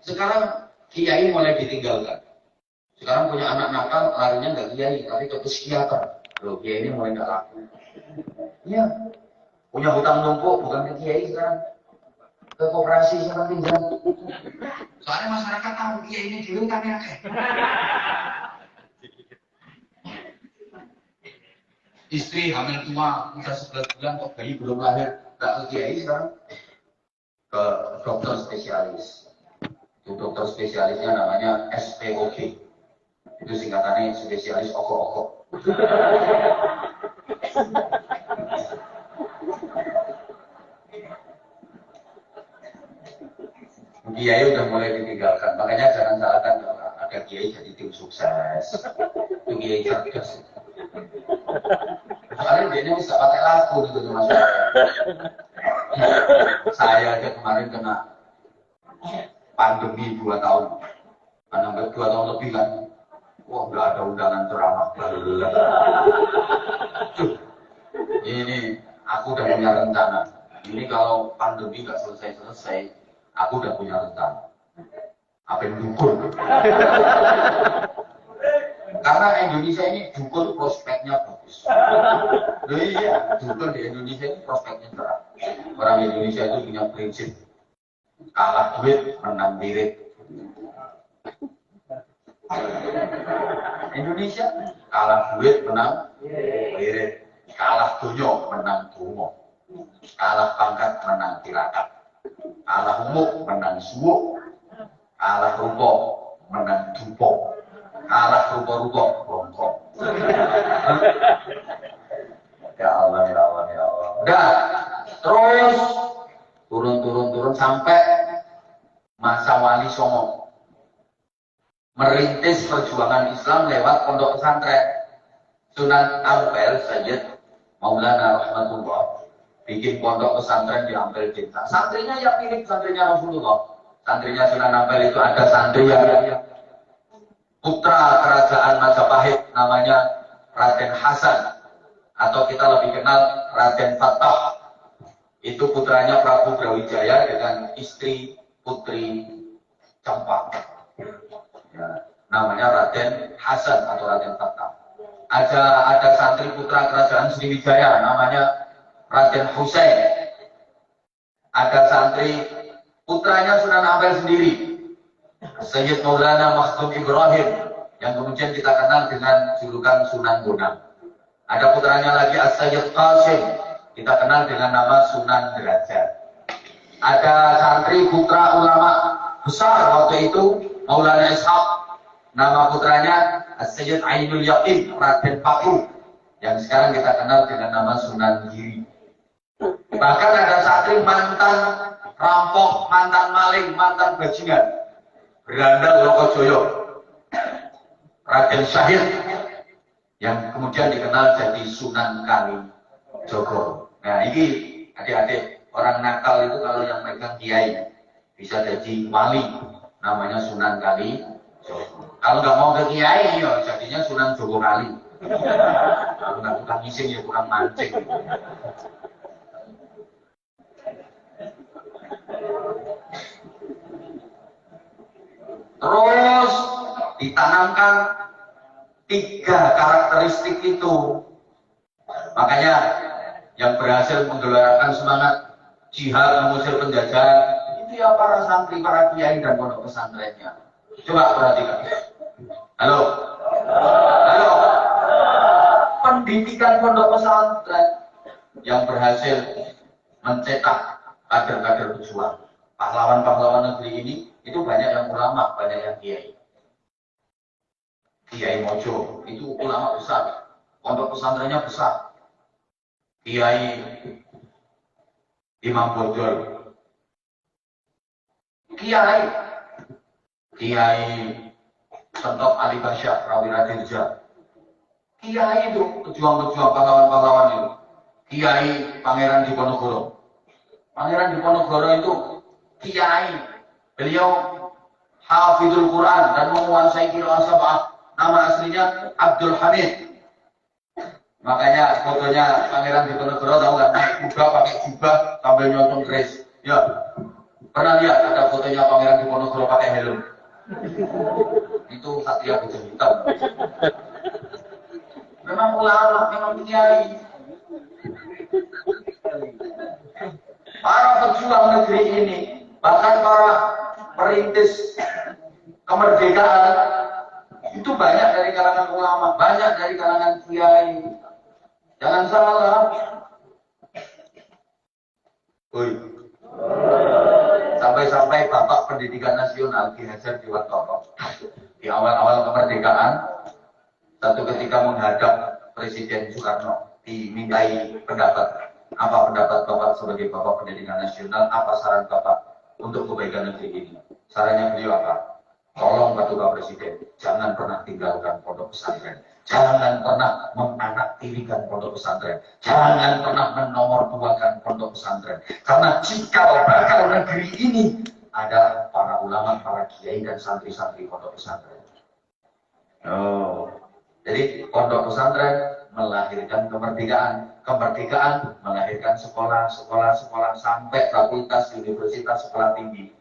Sekarang kiai mulai ditinggalkan. Sekarang punya anak nakal, larinya enggak kiai, tapi ke psikiater. Loh, kiai ini mulai enggak laku. Iya. Punya hutang numpuk, bukan ke kiai sekarang. Ke koperasi sekarang tinggal. Soalnya masyarakat tahu kiai ini dulu hutangnya kayak. Istri hamil tua, udah 11 bulan kok bayi belum lahir. Enggak ke kiai sekarang. Ke dokter spesialis. Itu dokter spesialisnya namanya SPOG. Itu singkatannya spesialis oko-oko. Kiai udah mulai ditinggalkan. Makanya jangan salahkan ada kiai jadi tim sukses. Itu kiai cerdas. Soalnya dia ini bisa pakai lagu gitu Mas. Saya aja kemarin kena pandemi 2 tahun. Sampai 2 tahun lebih kan. Wah, nggak ada undangan ceramah. Ini aku udah punya rencana. Ini kalau pandemi nggak selesai-selesai, aku udah punya rencana. Apa yang dukun? Karena Indonesia ini dukun prospeknya bagus. Loh iya, dukun di Indonesia ini prospeknya cerah. Orang Indonesia itu punya prinsip kalah duit menang diri. Indonesia kalah duit menang diri, kalah dunyo menang dungo, kalah pangkat menang tirakat, kalah umuk menang suwuk, kalah rupo menang dupo, kalah rupo-rupo bongkok. Ya Allah, ya Allah, ya Allah. Udah, terus turun sampai masa Wali Songo. Merintis perjuangan Islam lewat pondok pesantren. Sunan Ampel Sayyid Maulana Rahmatullah bikin pondok pesantren di Ampel Desa. Santrinya ya mirip santrinya Rasulullah. Santrinya Sunan Ampel itu ada santri yang putra kerajaan Majapahit namanya Raden Hasan, atau kita lebih kenal Raden Fatah. Itu putranya Prabu Brawijaya dengan istri Putri Cempaka. Ya, namanya Raden Hasan atau Raden Fatah. Ada santri putra kerajaan Sriwijaya namanya Raden Husain. Ada santri putranya Sunan Ampel sendiri, Sayyid Maulana Makhzum Ibrahim, yang kemudian kita kenal dengan julukan Sunan Bonang. Ada putranya lagi As-Sayyid Qasim, kita kenal dengan nama Sunan Derajat. Ada santri putra ulama besar waktu itu Maulana Ishaq, nama putranya As-Sayyid Ainul Yaqin Raden Paku, yang sekarang kita kenal dengan nama Sunan Giri. Bahkan ada santri mantan rampok, mantan maling, mantan bajingan, berandal Lokojoyo, Raden Syahid, yang kemudian dikenal jadi Sunan Kalijogo. Nah ini adik-adik, orang nakal itu kalau yang megang kiai bisa jadi wali, namanya Sunan Kalijogo. Kalau nggak mau ke kiai, ya jadinya Sunan Jogo Kali. Kalau nggak tukang ngising ya tukang mancing. Terus ditanamkan 3 karakteristik itu. Makanya yang berhasil menggelarkan semangat jihad mengusir penjajahan itu ya para santri, para kiai dan pondok pesantrennya. Coba perhatikan. Halo. Pendidikan pondok pesantren yang berhasil mencetak kader-kader pejuang, pahlawan-pahlawan negeri ini, itu banyak yang ulama, banyak yang kiai. Kiai Mojo itu ulama besar, pondok pesantrennya besar. Kiai Imam Bojol, Kiai Sentok Ali Basyar, Rawira Dirja, kiai itu pejuang-pejuang pahlawan-pahlawan itu. Kiai Pangeran Diponegoro. Pangeran Diponegoro itu kiai. Beliau hafizul Quran dan menguasai qiraah sab'ah. Nama aslinya Abdul Hamid. Makanya fotonya Pangeran Diponegoro tahu nggak, naik kuda pakai jubah sambil nyontong keris. Ya, pernah lihat ada fotonya Pangeran Diponegoro pakai helm? Itu Satria Gajah Hitam. Memang ulama, memang kiai. Para pejuang negeri ini, bahkan para perintis kemerdekaan, itu banyak dari kalangan ulama, banyak dari kalangan kiai. Jangan salah. Sampai-sampai Bapak Pendidikan Nasional Ki Hajar Dewantara di awal-awal kemerdekaan, satu ketika menghadap Presiden Soekarno dimintai pendapat. Apa pendapat Bapak sebagai Bapak Pendidikan Nasional? Apa saran Bapak untuk kebaikan negeri ini? Sarannya beliau apa? Tolong Bapak Presiden, jangan pernah tinggalkan pondok pesantren. Jangan pernah menganaktirikan pondok pesantren. Jangan pernah menomorduakan pondok pesantren. Karena jika bakal negeri ini ada para ulama, para kiai dan santri-santri pondok pesantren. Jadi pondok pesantren melahirkan kemerdekaan, kemerdekaan melahirkan sekolah sampai fakultas, universitas, sekolah tinggi.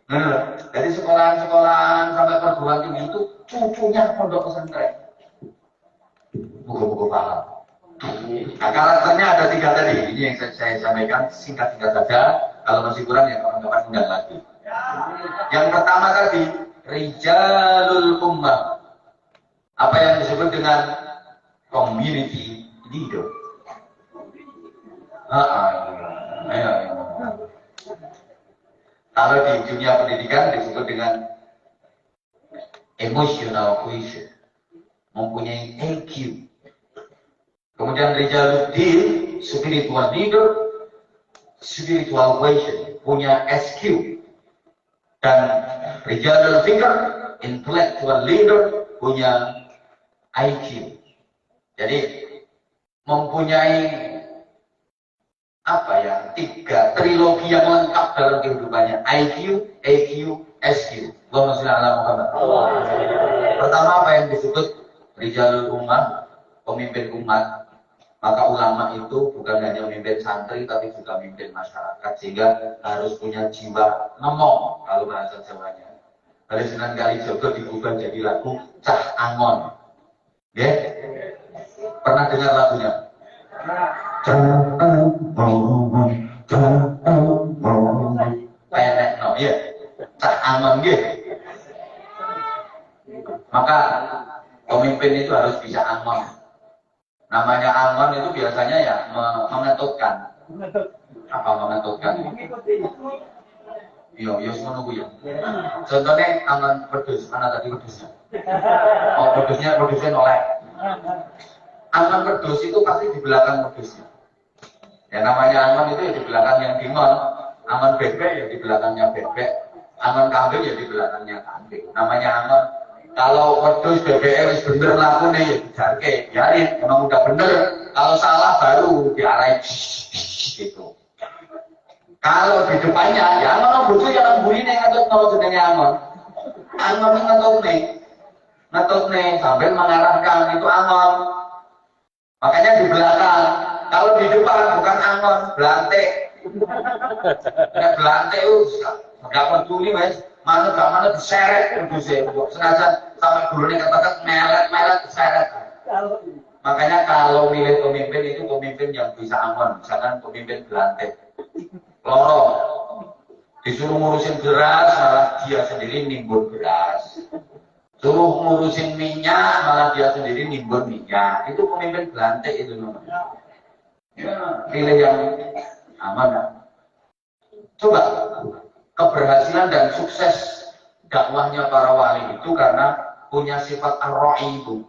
Nah, jadi sekolahan-sekolahan sampai perguruan tinggi itu cucunya pondok pesantren. Buku-buku paham. Nah, karakternya ada 3 tadi. Ini yang saya sampaikan singkat-singkat saja. Kalau masih kurang ya kawan-kawan undang lagi. Yang pertama tadi, Rijalul Ummah. Apa yang disebut dengan community leader. Ayo. Kalau di dunia pendidikan disebut dengan emotional quotient, mempunyai EQ. Kemudian Rijaluddin, spiritual leader, spiritual quotient, punya SQ. Dan Rijalul Fikr, intellectual leader, punya IQ. Jadi mempunyai apa ya, 3 trilogi yang lengkap dalam kehidupannya: IQ, EQ, SQ. Allahumma sholli ala Muhammad. Pertama apa yang disebut Rijalul Ummah, pemimpin umat. Maka ulama itu bukan hanya memimpin santri tapi juga memimpin masyarakat, sehingga harus punya jiwa ngomong kalau bahasa Jawanya. Oleh Sunan Kalijaga diubah jadi lagu Cah Angon. Ya? Pernah dengar lagunya? Penek no, ya. Cah Angon gitu. Maka pemimpin itu harus bisa angon. Namanya angon itu biasanya ya mengetutkan. Apa mengetutkan? Iya, menunggu ya. Contohnya angon pedus, mana tadi pedusnya? Oh, pedusnya nolak. Angon pedus itu pasti di belakang pedusnya. Ya namanya angon itu ya di belakang yang dingon. Angon bebek ya di belakangnya bebek. Angon kambing ya di belakangnya kambing. Namanya angon. Kalau wedhus BBM wis bener lakune ya dijarke, biarin memang udah bener. Kalau salah baru diarahin gitu. Kalau di depannya ya ngono bojo ya nang burine ngatut no jenenge angon. Angon ngetutne sambil mengarahkan itu angon. Makanya di belakang. Kalau di depan bukan angon, belantik. Nek belantik enggak peduli wes. Mana gak mana diseret kudusnya, sengaja sampai gurunya katakan melet diseret. Makanya kalau milih pemimpin itu pemimpin yang bisa angon, misalkan pemimpin belantik, loro, disuruh ngurusin beras malah dia sendiri nimbun beras, suruh ngurusin minyak malah dia sendiri nimbun minyak. Itu pemimpin belantik itu namanya. Ya, pilih yang aman. Coba. Keberhasilan dan sukses dakwahnya para wali itu karena punya sifat ar-ra'i itu.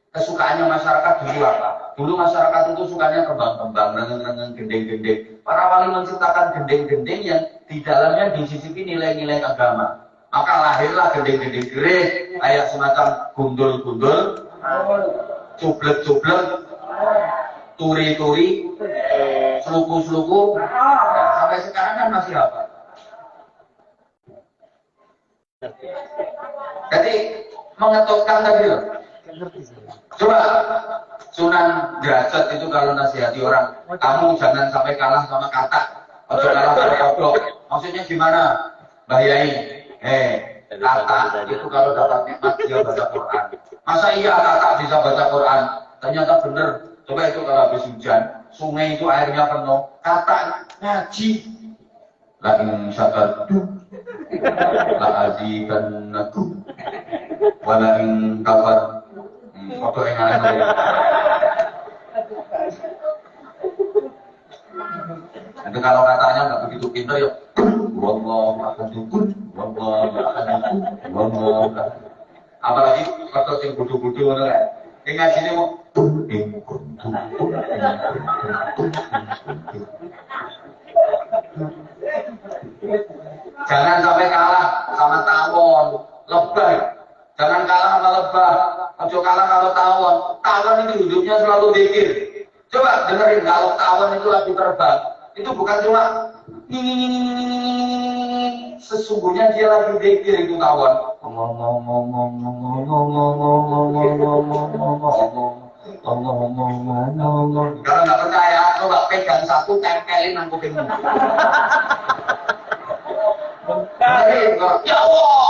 Kesukaannya masyarakat dulu apa? Dulu masyarakat itu sukanya kembang-kembang, rengeng-rengeng, gendeng-gendeng. Para wali menciptakan gendeng-gendeng yang di dalamnya disisipi nilai-nilai agama. Maka lahirlah gendeng-gendeng gerik, kayak semacam gundul-gundul, cublek-cublek, turi-turi, seluku-seluku. Nah, sampai sekarang kan masih apa? Jadi mengetutkan tadi loh. Coba Sunan Derajat itu kalau nasihati orang, kamu jangan sampai kalah sama kata, atau kalah sama goblok. Maksudnya gimana, Mbah Yai? Kata itu kalau dapat nikmat dia baca Quran. Masa iya kata bisa baca Quran? Ternyata benar. Coba itu kalau habis hujan, sungai itu airnya penuh. Kata ngaji. Lain syakartu la'azidannakum walain kafar. Foto yang aneh. Nanti kalau katanya nggak begitu pintar ya, wallahu akan dukun, wallahu akan dukun, wallahu. Apalagi foto yang bodoh-bodoh kan? Tinggal sini mau. Jangan sampai kalah sama tawon, lebah. Jangan kalah sama lebah. Ojo kalah kalau tawon. Tawon itu hidupnya selalu zikir. Coba dengerin kalau tawon itu lagi terbang. Itu bukan cuma sesungguhnya dia lagi zikir itu tawon. Kalau nggak percaya, coba pegang satu tempelin nang kupingmu. Dengerin kok. Ya Allah.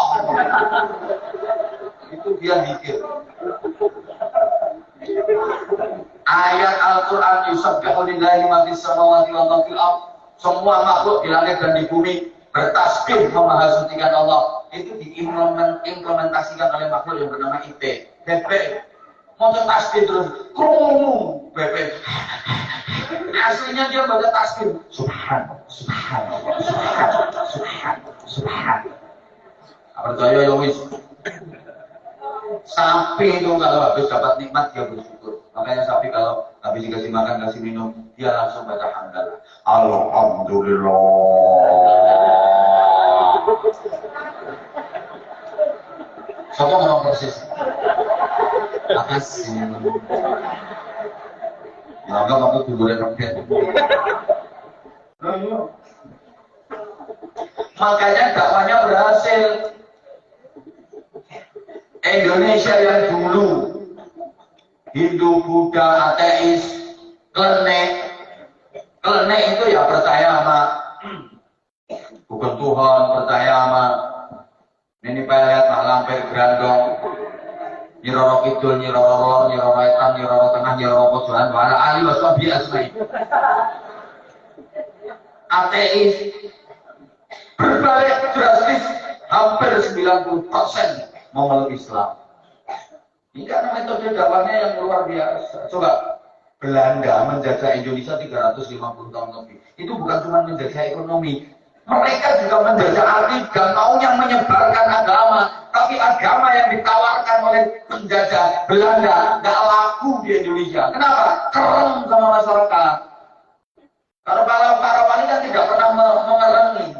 Itu dia zikir. Ayat Al-Quran yusabbihu lillahi ma fis samawati wa ma fil ardh. Semua makhluk di langit dan di bumi bertasbih memahasucikan Allah. Itu diimplementasikan oleh makhluk yang bernama IP. BP. Mau tasbih terus. Krungu. BP. Aslinya dia baca tasbih. Subhanallah, subhanallah, subhanallah, subhanallah, subhanallah. Percaya ya wis. Sapi itu kalau habis dapat nikmat dia bersyukur. Makanya sapi kalau habis dikasih makan, kasih minum, dia langsung baca hamdalah. Alhamdulillah. Siapa ngomong persis? Makasih. Anggap aku kuburan rakyat. Makanya dakwahnya berhasil. Indonesia yang dulu Hindu, Buddha, ateis, klenek itu ya percaya sama bukan Tuhan, percaya sama Nini Pelet, Mak Lampir, Grandong, Nyiroro Kidul, Nyiroro Lor, Nyiroro Etan, Nyiroro Tengah, Nyiroro Pojokan, Wala Ali Waswabi Asmai. Ateis berbalik drastis, hampir 90% memeluk Islam. Ini karena metode dakwahnya yang luar biasa. Coba Belanda menjajah Indonesia 350 tahun lebih. Itu bukan cuma menjajah ekonomi. Mereka juga menjajah akidah, maunya menyebarkan agama. Tapi agama yang ditawarkan oleh penjajah Belanda gak laku di Indonesia. Kenapa? Keren sama masyarakat. Karena para wali kan tidak pernah mengerengi.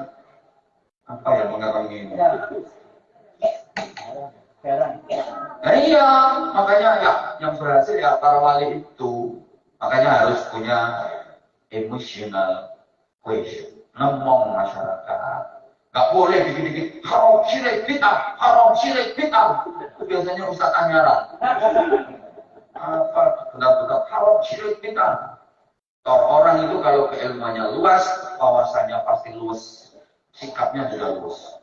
Apa yang mengerengi ini? Nah iya, makanya ya yang berhasil ya para wali itu. Makanya harus punya emotional question, nemong masyarakat. Gak boleh dikit-dikit haram syirik bid'ah, haram syirik bid'ah. Itu biasanya Ustaz Anyaran. Apa benar-benar haram syirik bid'ah. Orang itu kalau keilmuannya luas, wawasannya pasti luas, sikapnya juga luas.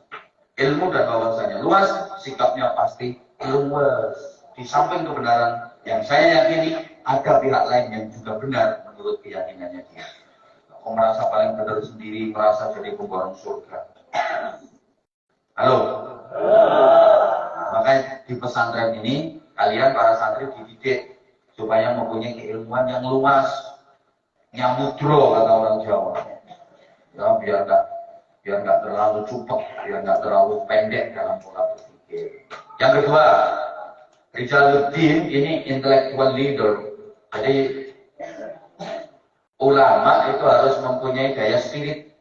Ilmu dan wawasannya luas, sikapnya pasti luas. Di samping kebenaran yang saya yakini, ada pihak lain yang juga benar menurut keyakinannya dia. Kau merasa paling benar sendiri, merasa jadi pemborong surga. Halo? Makanya di pesantren ini, kalian para santri dididik supaya mempunyai keilmuan yang luas, nyamudro kata orang Jawa. Ya biar nggak terlalu cupek, biar nggak terlalu pendek dalam pola berpikir. Yang kedua, Rijaluddin ini intellectual leader. Jadi ulama itu harus mempunyai daya spirit,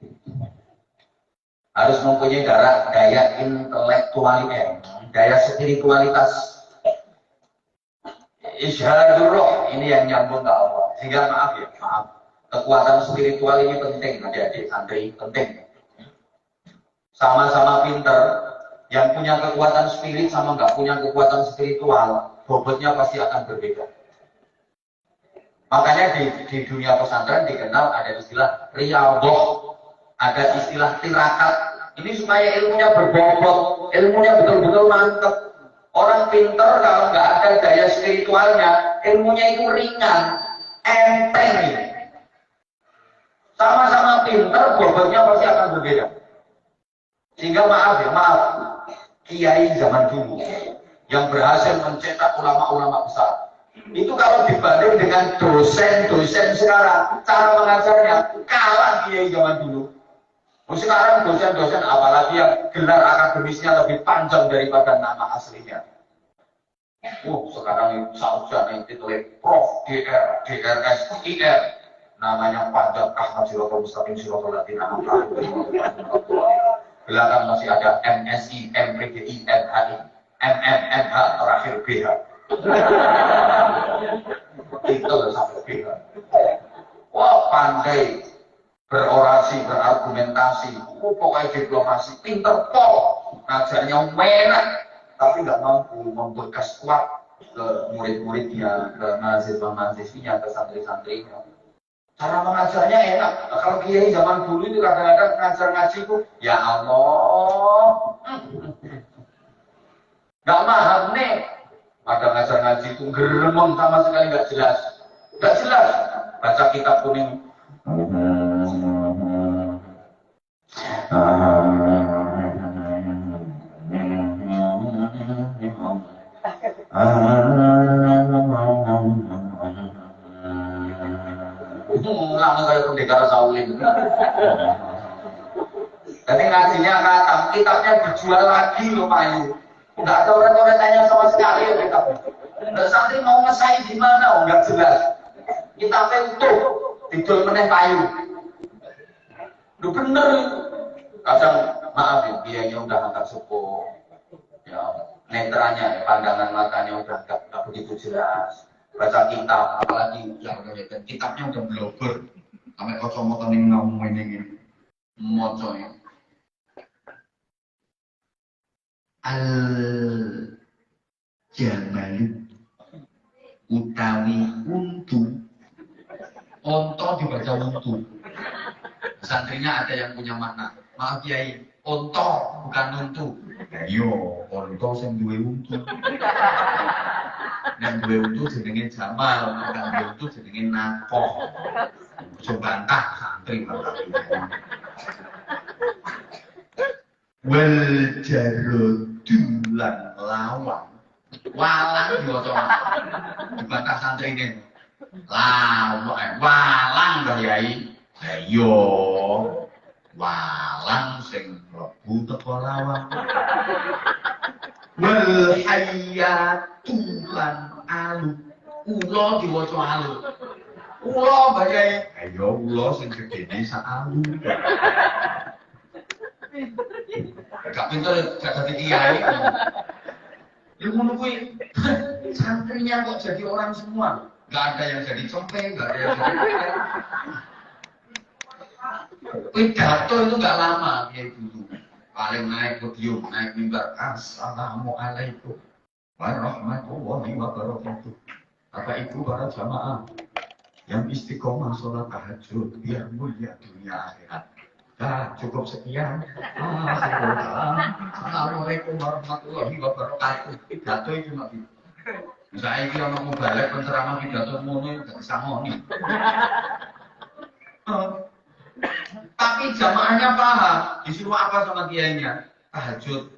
harus mempunyai daya intelektualitas, daya spiritualitas. Isyhadur roh ini yang nyambung ke Allah. Sehingga maaf, kekuatan spiritual ini penting, adik-adik santri penting. Sama-sama pinter, yang punya kekuatan spirit sama nggak punya kekuatan spiritual, bobotnya pasti akan berbeda. Makanya di dunia pesantren dikenal ada istilah riyadhah, ada istilah tirakat. Ini supaya ilmunya berbobot, ilmunya betul-betul mantap. Orang pinter kalau nggak ada daya spiritualnya, ilmunya itu ringan, enteng. Sama-sama pinter, bobotnya pasti akan berbeda. Sehingga maaf, kiai zaman dulu yang berhasil mencetak ulama-ulama besar, itu kalau dibanding dengan dosen-dosen sekarang, cara mengajarnya kalah kiai zaman dulu. Sekarang dosen-dosen apalagi yang gelar akademisnya lebih panjang daripada nama aslinya. Sekarang sarjana titulnya Prof. DR, DRS, IR, namanya panjang Ahmad Sirotol Mustaqim Sirotol Latina. Belakang masih ada MSI, MPDI, MHI, MMH, terakhir BH. Itu sampai BH. Wah, pandai berorasi, berargumentasi, pokoknya diplomasi, pinter pol, ngajarnya menak, tapi nggak mampu membekas kuat ke murid-muridnya, ke mahasiswa-mahasiswinya, ke santri-santrinya. Cara mengajarnya enak. Nah, kalau kiai zaman dulu itu kadang-kadang ngajar ngaji itu, ya Allah, nggak paham nih. Ada ngajar ngaji itu geremeng sama sekali nggak jelas, nggak jelas. Baca kitab kuning. Langsung kayak pendekar Saulin. Jadi ngajinya khatam, kitabnya dijual lagi loh Pak Ayu. Nggak ada orang-orangnya sama sekali ya kitab. Nggak santri mau ngesai di mana? Oh nggak jelas. Kitabnya utuh, dijual meneh Pak Ayu. Lu bener. Kadang maaf ya, biayanya udah angkat sepuh. Ya, netranya, ya, pandangan matanya udah nggak begitu jelas. Baca kitab, apalagi yang kitabnya udah blogger, sampai kocok-kocok nih ngomongin ini, moco ya. Al-Jamalu utawi untu, onto dibaca untu. Santrinya ada yang punya makna. Maaf Kiai, onto bukan untu. Yo, onto sing duwe untu. Yang duwe untu jenenge Jamal, bukan duwe untu jenenge Nakoh. Coba bantah santri wal jarodulan lawan. Walang diwaca. Dibantah santri ini. Walang Mbah Yai. Ayo. Walang sing mlebu teko lawan. Wal hayatulan alu. Ulo diwaca alu. Ulo Mbah Yai. Ayo ulo sing gedene sak alu. Gak pinter gak dadi kiai. Ya ngono kuwi. Santrinya kok jadi orang semua. Gak ada yang jadi cempe, gak ada yang jadi pidato itu gak lama kayak dulu. Paling naik podium, naik mimbar. Assalamualaikum warahmatullahi wabarakatuh. Bapak Ibu para jamaah yang istiqomah sholat tahajud biar mulia dunia akhirat. Nah, cukup sekian. Assalamualaikum warahmatullahi wabarakatuh. Pidato itu nabi. Misalnya ini orang mau balik penceramah pidato ngono gak bisa ngoni. Tapi jamaahnya paham. Disuruh apa sama kiainya? Tahajud.